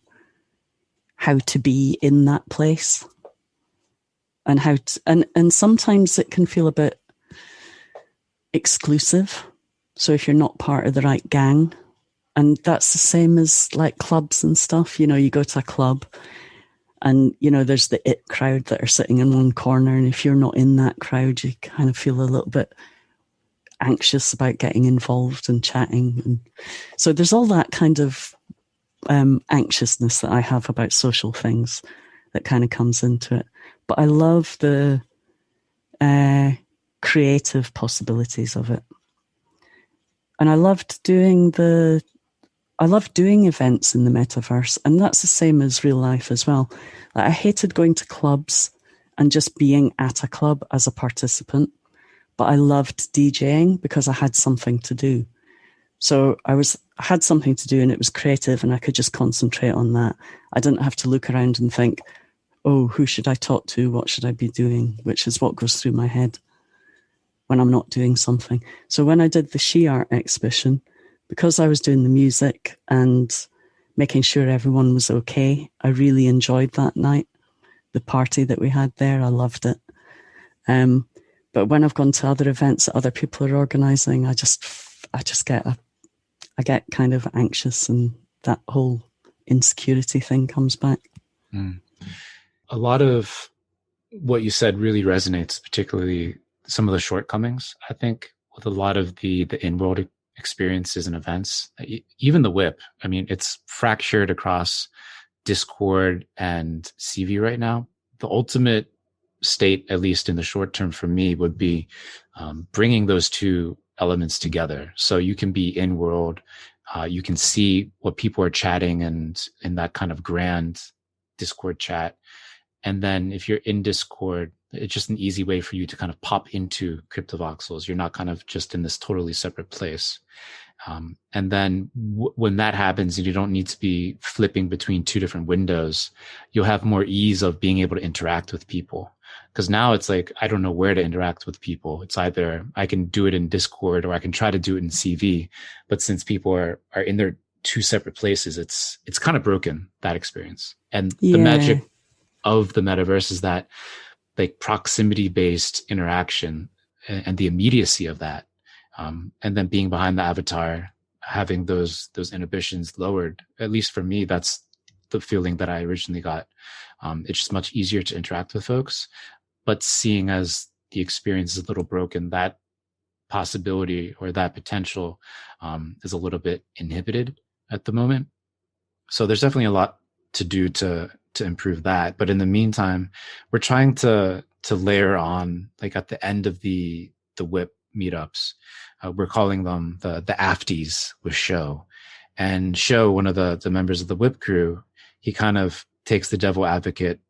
how to be in that place, and how to, and sometimes it can feel a bit exclusive. So if you're not part of the right gang, and that's the same as like clubs and stuff, you know, you go to a club and, you know, there's the it crowd that are sitting in one corner. And if you're not in that crowd, you kind of feel a little bit anxious about getting involved and chatting. And so there's all that kind of anxiousness that I have about social things that kind of comes into it. But I love the creative possibilities of it. And I love doing events in the metaverse, and that's the same as real life as well. Like, I hated going to clubs and just being at a club as a participant, but I loved DJing because I had something to do. So I had something to do, and it was creative, and I could just concentrate on that. I didn't have to look around and think, oh, who should I talk to? What should I be doing? Which is what goes through my head when I'm not doing something. So when I did the She Art exhibition, because I was doing the music and making sure everyone was okay, I really enjoyed that night. The party that we had there, I loved it. But when I've gone to other events that other people are organizing, I get kind of anxious, and that whole insecurity thing comes back. Mm. A lot of what you said really resonates, particularly some of the shortcomings, I think, with a lot of the in-world experiences and events. Even the whip, I mean, it's fractured across Discord and CV right now. The ultimate state, at least in the short term for me, would be bringing those two elements together. So you can be in world, you can see what people are chatting and in that kind of grand Discord chat. And then if you're in Discord, it's just an easy way for you to kind of pop into CryptoVoxels. You're not kind of just in this totally separate place. And then when that happens and you don't need to be flipping between two different windows, you'll have more ease of being able to interact with people. Because now it's like, I don't know where to interact with people. It's either I can do it in Discord or I can try to do it in CV. But since people are in their two separate places, it's kind of broken, that experience. And the magic of the metaverse is that like proximity-based interaction and the immediacy of that. And then being behind the avatar, having those inhibitions lowered, at least for me, that's the feeling that I originally got. It's just much easier to interact with folks, but seeing as the experience is a little broken, that possibility or that potential is a little bit inhibited at the moment. So there's definitely a lot to do to improve that. But in the meantime, we're trying to layer on, like at the end of the whip meetups, we're calling them the afties with Show. And Show, one of the members of the whip crew, he kind of takes the devil advocate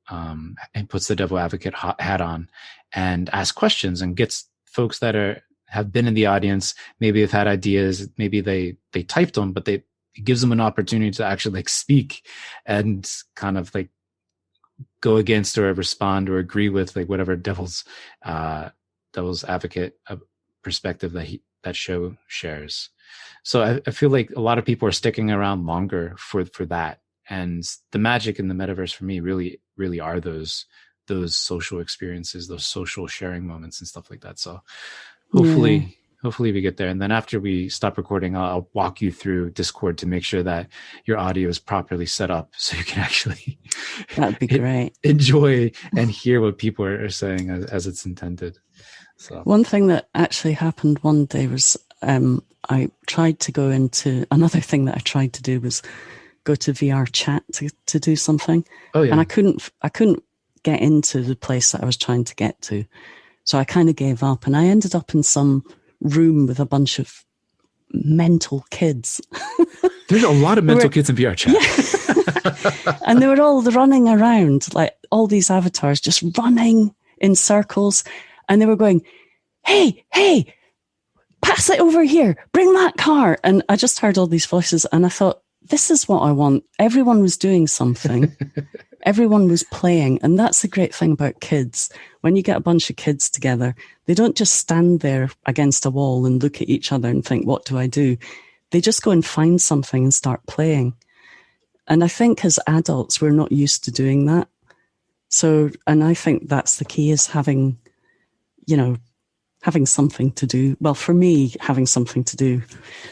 and puts the devil advocate hat on and asks questions and gets folks that have been in the audience. Maybe they've had ideas, maybe they typed them, but it gives them an opportunity to actually like speak and kind of like go against or respond or agree with like whatever devil's advocate perspective that show shares. So I feel like a lot of people are sticking around longer for that. And the magic in the metaverse for me really, really are those social experiences, those social sharing moments and stuff like that. So hopefully we get there. And then after we stop recording, I'll walk you through Discord to make sure that your audio is properly set up so you can actually that'd be great. Enjoy and hear what people are saying as it's intended. So one thing that actually happened one day was I tried to go into another thing that I tried to do was go to VR chat to do something. Oh yeah. And I couldn't get into the place that I was trying to get to. So I kind of gave up and I ended up in some room with a bunch of mental kids. There's a lot of mental kids in VR chat. Yeah. And they were all running around, like all these avatars just running in circles. And they were going, hey, pass it over here, bring that car. And I just heard all these voices and I thought, this is what I want. Everyone was doing something. Everyone was playing. And that's the great thing about kids. When you get a bunch of kids together, they don't just stand there against a wall and look at each other and think, what do I do? They just go and find something and start playing. And I think as adults, we're not used to doing that. So, and I think that's the key is having something to do. Well, for me, having something to do.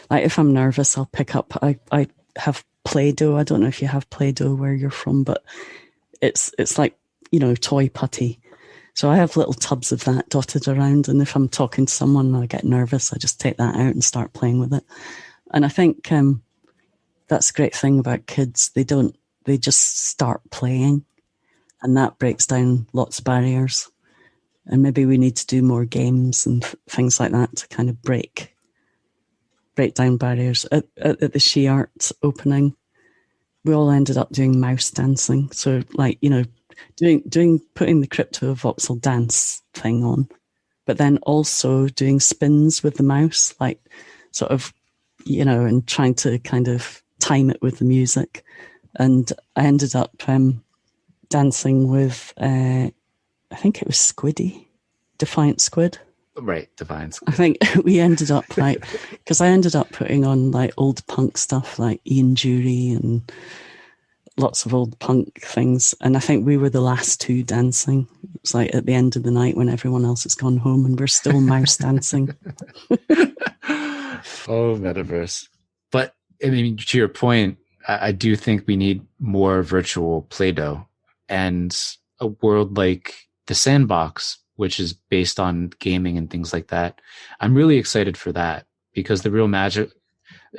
Like if I'm nervous, I'll pick up, I have Play-Doh. I don't know if you have Play-Doh where you're from, but it's like, toy putty. So I have little tubs of that dotted around. And if I'm talking to someone and I get nervous, I just take that out and start playing with it. And I think that's a great thing about kids. They just start playing and that breaks down lots of barriers. And maybe we need to do more games and things like that to kind of break down barriers. At the She Art opening, we all ended up doing mouse dancing. So like, putting the crypto voxel dance thing on, but then also doing spins with the mouse, like sort of, and trying to kind of time it with the music. And I ended up dancing with, I think it was Squiddy, Defiant Squid. Right, Defiant Squid. I think we ended up because I ended up putting on like old punk stuff like Ian Jury and lots of old punk things. And I think we were the last two dancing. It was like at the end of the night when everyone else has gone home and we're still mouse dancing. Oh, Metaverse. But I mean, to your point, I do think we need more virtual Play-Doh and a world like the Sandbox, which is based on gaming and things like that. I'm really excited for that because the real magic,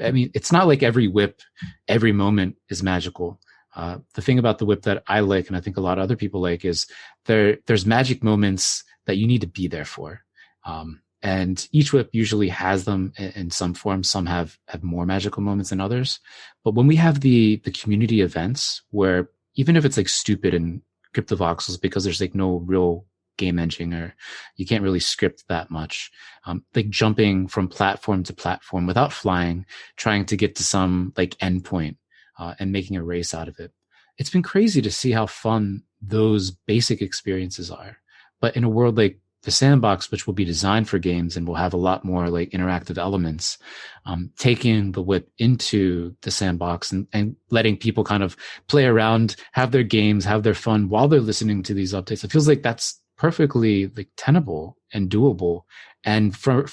I mean, it's not like every whip, every moment is magical. The thing about the whip that I like, and I think a lot of other people like, is there's magic moments that you need to be there for. And each whip usually has them in some form. Some have more magical moments than others. But when we have the community events where even if it's like stupid and cryptovoxels because there's like no real game engine or you can't really script that much, like jumping from platform to platform without flying, trying to get to some like endpoint and making a race out of it. It's been crazy to see how fun those basic experiences are. But in a world like the Sandbox, which will be designed for games and will have a lot more like interactive elements, taking the whip into the Sandbox and letting people kind of play around, have their games, have their fun while they're listening to these updates. It feels like that's perfectly like tenable and doable. And for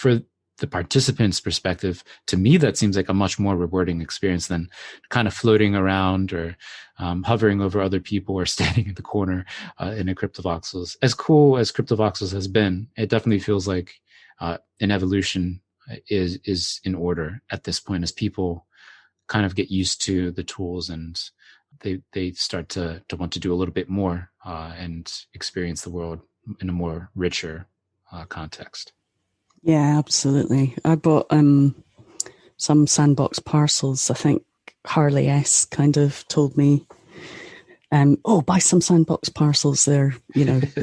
the participant's perspective, to me, that seems like a much more rewarding experience than kind of floating around or hovering over other people or standing in the corner in a Cryptovoxels. As cool as Cryptovoxels has been, it definitely feels like an evolution is in order at this point as people kind of get used to the tools and they start to want to do a little bit more and experience the world in a more richer context. Yeah, absolutely. I bought some Sandbox parcels. I think Harley S kind of told me Buy some sandbox parcels. They're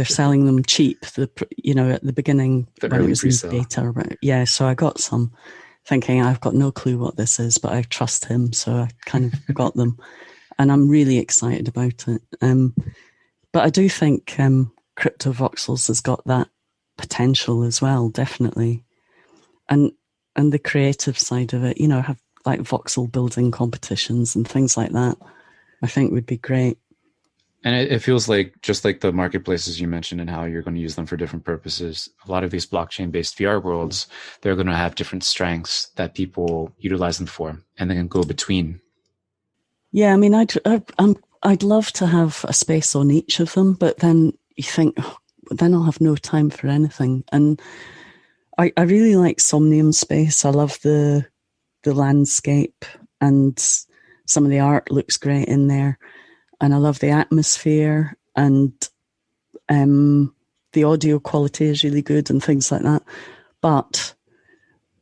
selling them cheap. At the beginning The when it early was in pre-sale. beta. Yeah, so I got some, thinking I've got no clue what this is, but I trust him, so I kind of got them, and I'm really excited about it. But I do think Crypto Voxels has got that potential as well, definitely, and the creative side of it. Have like voxel building competitions and things like that. I think would be great. And it feels like, just like the marketplaces you mentioned and how you're going to use them for different purposes, a lot of these blockchain-based VR worlds, they're going to have different strengths that people utilize them for, and they can go between. Yeah, I mean, I'd love to have a space on each of them, but then you think, oh, then I'll have no time for anything. And I really like Somnium Space. I love the landscape, and some of the art looks great in there. And I love the atmosphere, and the audio quality is really good and things like that. But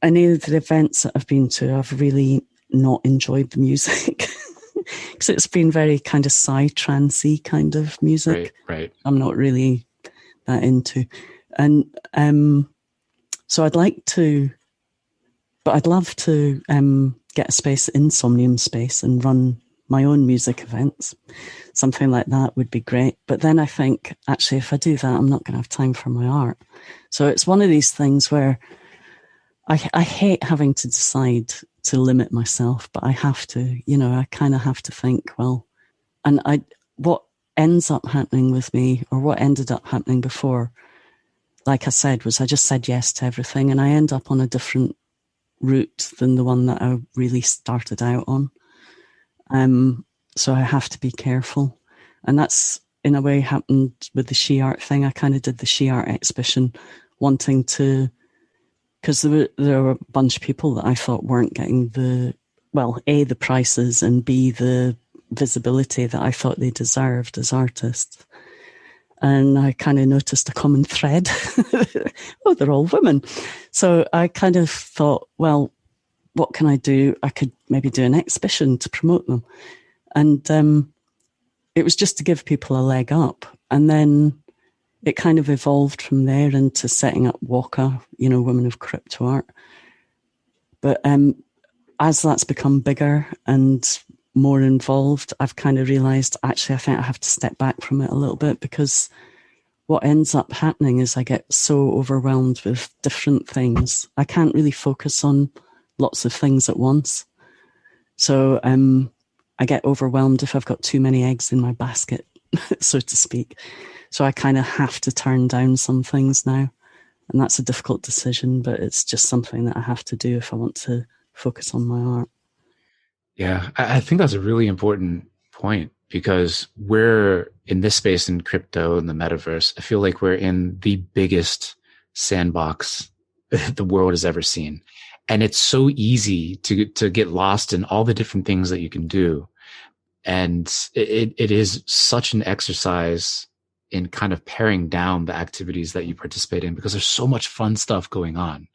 any of the events that I've been to, I've really not enjoyed the music because it's been very kind of psy-trancey kind of music. Right. I'm not really that into. And so I'd like to, but I'd love to get a space in Somnium Space and run my own music events. Something like that would be great. But then I think, actually, if I do that, I'm not going to have time for my art. So it's one of these things where I hate having to decide to limit myself, but I have to, I kind of have to think, well, and what ends up happening with me, or what ended up happening before, like I said, was I just said yes to everything, and I end up on a different route than the one that I really started out on. So I have to be careful. And that's, in a way, happened with the She Art thing. I kind of did the She Art exhibition wanting to, because there were a bunch of people that I thought weren't getting A, the prices, and B, the visibility that I thought they deserved as artists. And I kind of noticed a common thread. Oh, they're all women. So I kind of thought, well, what can I do? I could maybe do an exhibition to promote them. And it was just to give people a leg up. And then it kind of evolved from there into setting up WOCA, Women of Cryptoart. But as that's become bigger and more involved, I've kind of realized, actually, I think I have to step back from it a little bit, because what ends up happening is I get so overwhelmed with different things. I can't really focus on lots of things at once. So I get overwhelmed if I've got too many eggs in my basket, so to speak. So I kind of have to turn down some things now. And that's a difficult decision, but it's just something that I have to do if I want to focus on my art. Yeah, I think that's a really important point, because we're in this space in crypto and the metaverse. I feel like we're in the biggest sandbox the world has ever seen. And it's so easy to get lost in all the different things that you can do. And it is such an exercise in kind of paring down the activities that you participate in, because there's so much fun stuff going on.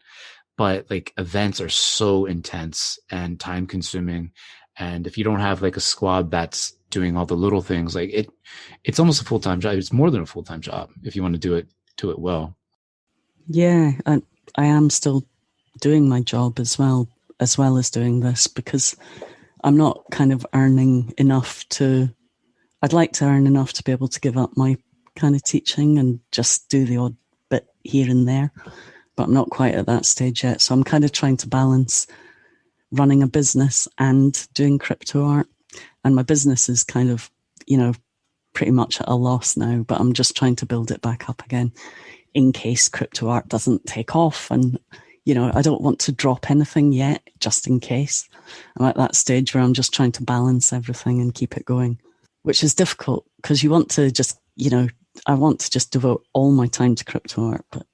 But like, events are so intense and time consuming. And if you don't have like a squad that's doing all the little things, like it's almost a full-time job. It's more than a full-time job if you want to do it well. Yeah, I am still doing my job as well as doing this, because I'm not kind of earning enough I'd like to earn enough to be able to give up my kind of teaching and just do the odd bit here and there. But I'm not quite at that stage yet. So I'm kind of trying to balance running a business and doing crypto art. And my business is kind of, pretty much at a loss now, but I'm just trying to build it back up again in case crypto art doesn't take off. And, I don't want to drop anything yet, just in case. I'm at that stage where I'm just trying to balance everything and keep it going, which is difficult because you want to just, I want to just devote all my time to crypto art, but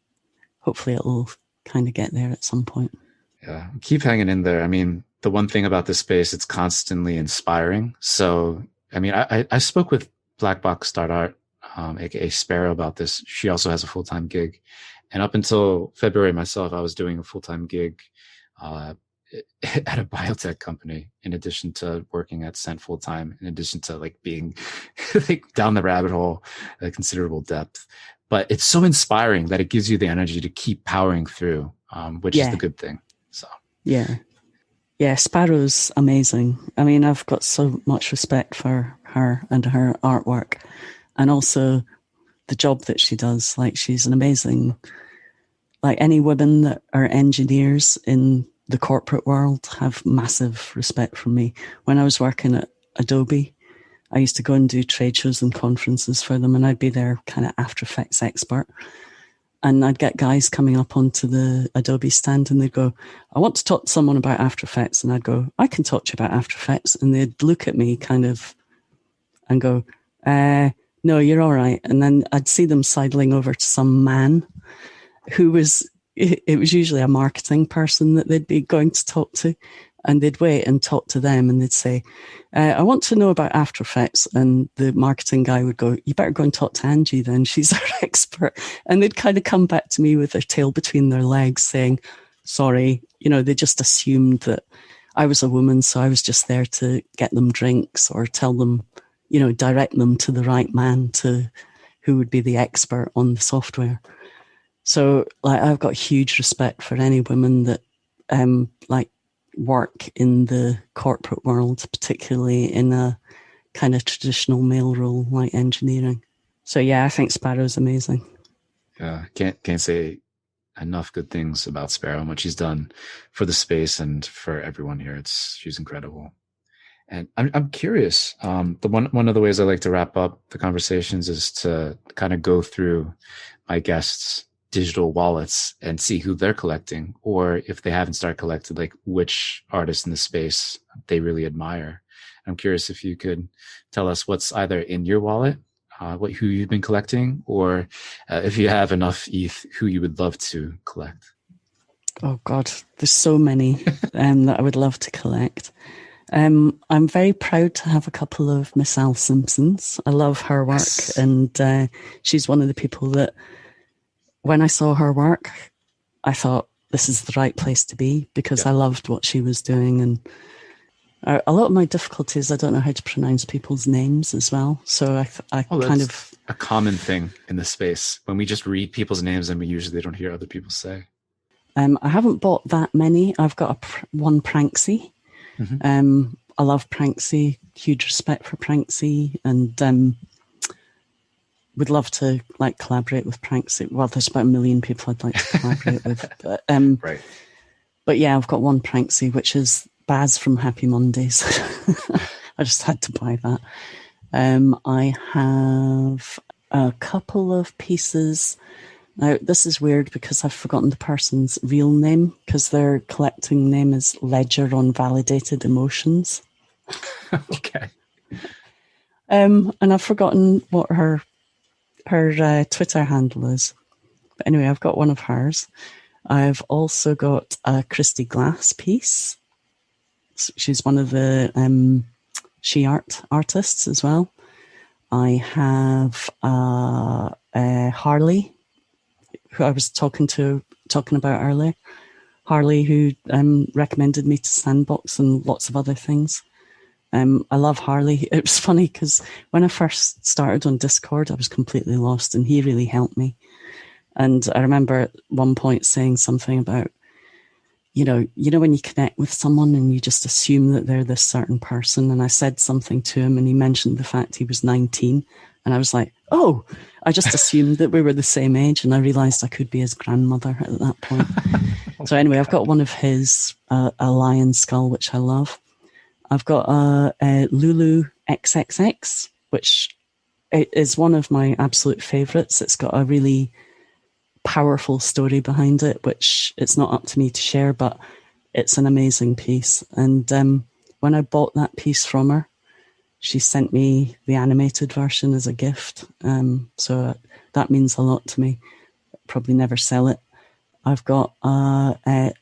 hopefully it'll kind of get there at some point. Yeah, keep hanging in there. I mean, the one thing about this space, it's constantly inspiring. So, I mean, I spoke with Black Box Start Art, aka Sparrow, about this. She also has a full-time gig. And up until February myself, I was doing a full-time gig at a biotech company, in addition to working at Scent full time, in addition to like being like down the rabbit hole at considerable depth. But it's so inspiring that it gives you the energy to keep powering through, which is the good thing. So yeah, Sparrow's amazing. I mean, I've got so much respect for her and her artwork, and also the job that she does. Like, she's an amazing, like, any women that are engineers in the corporate world have massive respect from me. When I was working at Adobe, I used to go and do trade shows and conferences for them, and I'd be their kind of After Effects expert. And I'd get guys coming up onto the Adobe stand and they'd go, I want to talk to someone about After Effects. And I'd go, I can talk to you about After Effects. And they'd look at me kind of and go, no, you're all right. And then I'd see them sidling over to some man who was, it was usually a marketing person that they'd be going to talk to. And they'd wait and talk to them and they'd say, I want to know about After Effects. And the marketing guy would go, you better go and talk to Angie then. She's our expert. And they'd kind of come back to me with their tail between their legs saying, sorry, they just assumed that I was a woman. So I was just there to get them drinks or tell them, direct them to the right man who would be the expert on the software. So like, I've got huge respect for any women that work in the corporate world, particularly in a kind of traditional male role like engineering. So yeah, I think Sparrow's amazing. Yeah, can't say enough good things about Sparrow and what she's done for the space and for everyone here. She's incredible. And I'm curious. The one of the ways I like to wrap up the conversations is to kind of go through my guests' digital wallets and see who they're collecting, or if they haven't started collecting, like which artists in the space they really admire. I'm curious if you could tell us what's either in your wallet, who you've been collecting, or if you have enough ETH, who you would love to collect. Oh God, there's so many that I would love to collect. I'm very proud to have a couple of Miss Al Simpsons. I love her work, yes. And she's one of the people that, when I saw her work, I thought this is the right place to be, because I loved what she was doing. And a lot of my difficulty is I don't know how to pronounce people's names as well. So I kind of... a common thing in the space. When we just read people's names and we usually don't hear other people say. I haven't bought that many. I've got one Pranksy. Mm-hmm. I love Pranksy, huge respect for Pranksy, and would love to collaborate with Pranksy. Well, there's about 1 million people I'd like to collaborate with. But, right. But yeah, I've got one Pranksy, which is Baz from Happy Mondays. I just had to buy that. I have a couple of pieces. Now, this is weird because I've forgotten the person's real name, because their collecting name is Ledger on Validated Emotions. Okay. And I've forgotten what her Twitter handle is. But anyway, I've got one of hers. I've also got a Christy Glass piece. She's one of the she art artists as well. I have Harley, who I was talking about earlier. Harley, who recommended me to Sandbox and lots of other things. I love Harley. It was funny because when I first started on Discord, I was completely lost, and he really helped me. And I remember at one point saying something about, you know, when you connect with someone and you just assume that they're this certain person. And I said something to him, and he mentioned the fact he was 19. And I was like, oh, I just assumed that we were the same age. And I realized I could be his grandmother at that point. So anyway, I've got one of his, a lion skull, which I love. I've got a Lulu XXX, which is one of my absolute favorites. It's got a really powerful story behind it, which it's not up to me to share, but it's an amazing piece. And when I bought that piece from her, she sent me the animated version as a gift. So that means a lot to me. Probably never sell it. I've got, and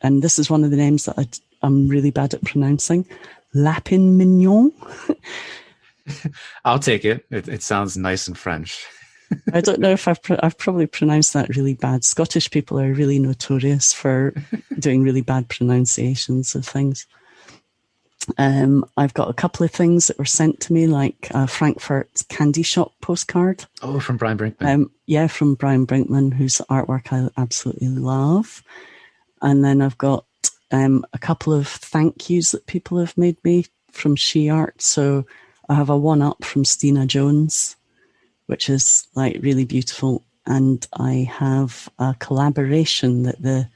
this is one of the names that I'm really bad at pronouncing, Lapin Mignon. I'll take it. It sounds nice and French. I don't know if I've probably pronounced that really bad. Scottish people are really notorious for doing really bad pronunciations of things. I've got a couple of things that were sent to me, like a Frankfurt candy shop postcard. Oh, from Brian Brinkman. Yeah, from Brian Brinkman, whose artwork I absolutely love. And then I've got a couple of thank yous that people have made me from She Art. So I have a one up from Stina Jones, which is like really beautiful. And I have a collaboration that the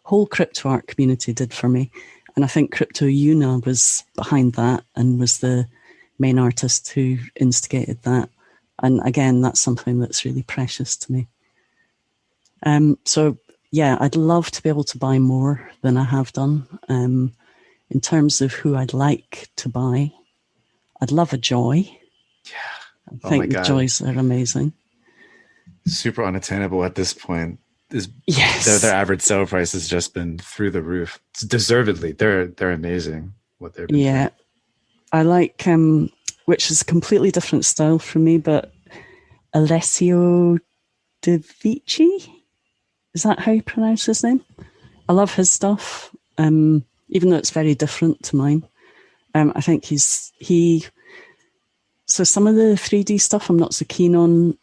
whole Cryptoart community did for me. And I think Crypto Una was behind that and was the main artist who instigated that. And again, that's something that's really precious to me. So yeah, I'd love to be able to buy more than I have done. In terms of who I'd like to buy, I'd love a Joy. Yeah. I think the Joys are amazing. Super unattainable at this point. Yes. Their average sale price has just been through the roof. Deservedly, they're amazing. What they're doing. I like which is a completely different style from me, but Alessio De Vici, is that how you pronounce his name? I love his stuff, even though it's very different to mine. I think so some of the 3D stuff I'm not so keen on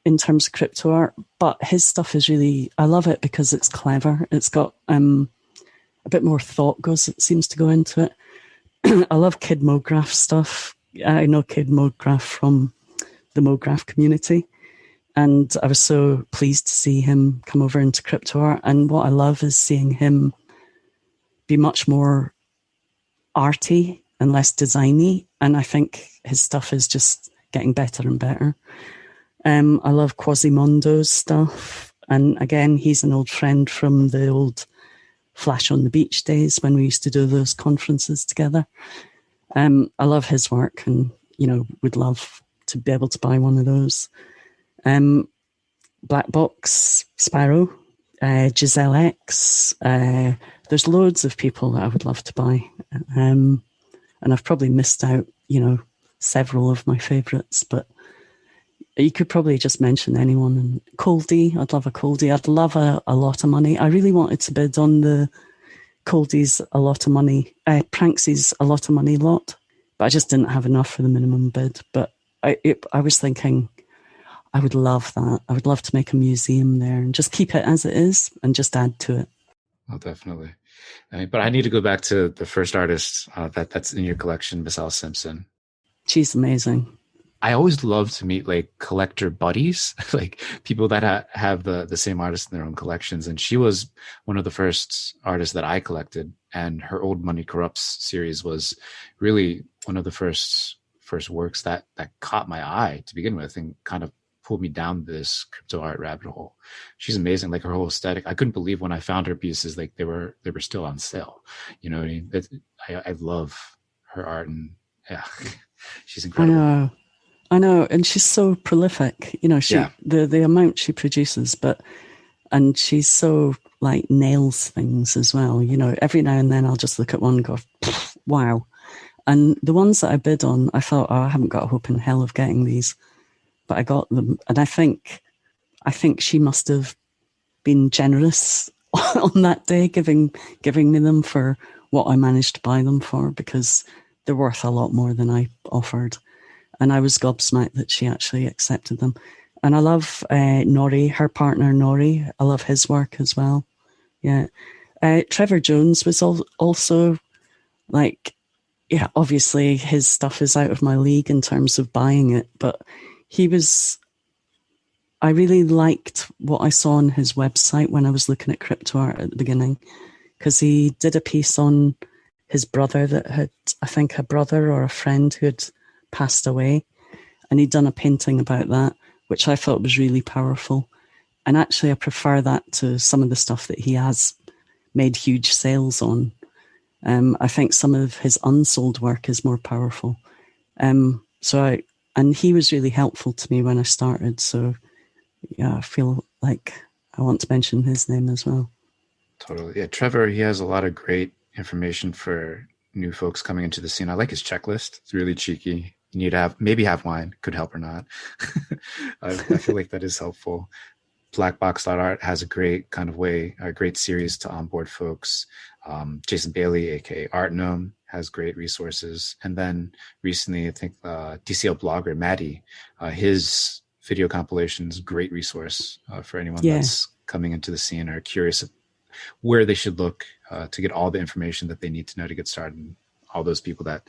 in terms of crypto art, but his stuff is really, I love it because it's clever. It's got a bit more thought it seems to go into it. I love Kid Mograph stuff. I know Kid Mograph from the Mograph community, and I was so pleased to see him come over into crypto art. And what I love is seeing him be much more arty and less designy, and I think his stuff is just getting better and better. I love Quasimondo's stuff, and again, he's an old friend from the old Flash on the Beach days when we used to do those conferences together. I love his work, and would love to be able to buy one of those. Black Box, Sparrow, Giselle X. There's loads of people that I would love to buy, and I've probably missed out, several of my favourites, but you could probably just mention anyone. And Coldie, I'd love a Coldie. I'd love a lot of money. I really wanted to bid on the Coldie's a lot of money, Pranksy's a lot of money lot, but I just didn't have enough for the minimum bid. But I was thinking I would love that. I would love to make a museum there and just keep it as it is and just add to it. Oh, definitely. But I need to go back to the first artist that's in your collection, Miss Alice Simpson. She's amazing. I always love to meet like collector buddies, like people that have the same artist in their own collections. And she was one of the first artists that I collected, and her Old Money Corrupts series was really one of the first works that caught my eye to begin with and kind of pulled me down this crypto art rabbit hole. She's amazing. Like her whole aesthetic. I couldn't believe when I found her pieces, like they were still on sale. You know what I mean? I love her art, and yeah, she's incredible. I know, and she's so prolific. The amount she produces, and she's so like nails things as well. Every now and then I'll just look at one and go, wow. And the ones that I bid on, I thought, I haven't got a hope in hell of getting these, but I got them. And I think she must have been generous on that day, giving me them for what I managed to buy them for, because they're worth a lot more than I offered. And I was gobsmacked that she actually accepted them. And I love Nori, her partner Nori. I love his work as well. Yeah. Trevor Jones was also like, yeah, obviously his stuff is out of my league in terms of buying it, but I really liked what I saw on his website when I was looking at Cryptoart at the beginning, because he did a piece on his brother that had, I think, a brother or a friend who had passed away, and he'd done a painting about that, which I thought was really powerful. And actually I prefer that to some of the stuff that he has made huge sales on. I think some of his unsold work is more powerful. And he was really helpful to me when I started. So yeah, I feel like I want to mention his name as well. Totally. Yeah. Trevor, he has a lot of great information for new folks coming into the scene. I like his checklist. It's really cheeky. You need to have wine, could help or not. I feel like that is helpful. Blackbox.art has a great a great series to onboard folks. Jason Bailey, aka Art Gnome, has great resources. And then recently, I think DCL blogger Maddie, his video compilations, great resource for anyone that's coming into the scene or curious of where they should look to get all the information that they need to know to get started. And all those people that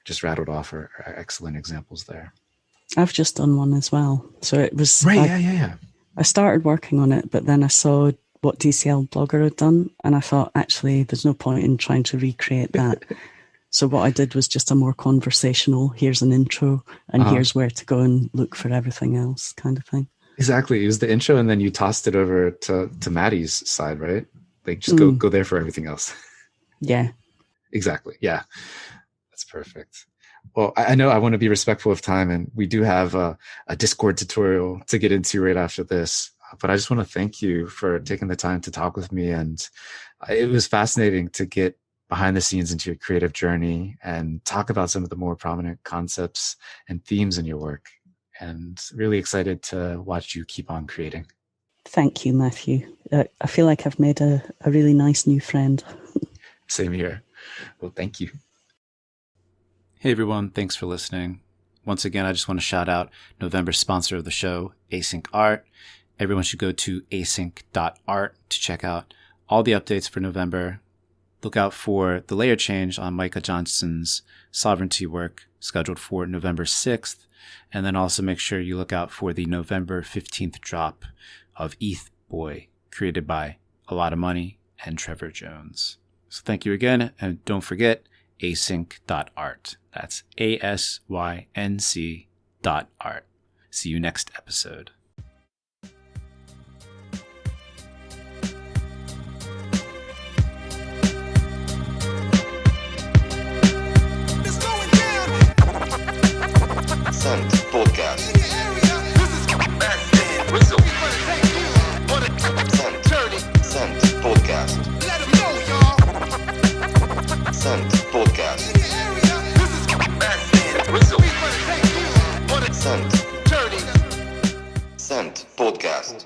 just rattled off are excellent examples there. I've just done one as well. So it was right. I started working on it, but then I saw what DCL Blogger had done, and I thought, actually, there's no point in trying to recreate that. So what I did was just a more conversational, here's an intro, and here's where to go and look for everything else kind of thing. Exactly. It was the intro, and then you tossed it over to Maddie's side, right? Like, just go there for everything else. Yeah. Exactly. Yeah. That's perfect. Well, I know I want to be respectful of time, and we do have a Discord tutorial to get into right after this. But I just want to thank you for taking the time to talk with me. And it was fascinating to get behind the scenes into your creative journey and talk about some of the more prominent concepts and themes in your work. And really excited to watch you keep on creating. Thank you, Matthew. I feel like I've made a really nice new friend. Same here. Well, thank you. Hey everyone, thanks for listening. Once again, I just want to shout out November's sponsor of the show, Async Art. Everyone should go to async.art to check out all the updates for November. Look out for the layer change on Micah Johnson's Sovereignty work scheduled for November 6th. And then also make sure you look out for the November 15th drop of ETH Boy, created by A Lot of Money and Trevor Jones. So thank you again, and don't forget async.art. That's ASYNC.art. See you next episode. Send podcast. Send podcast. Send podcast. Send podcast.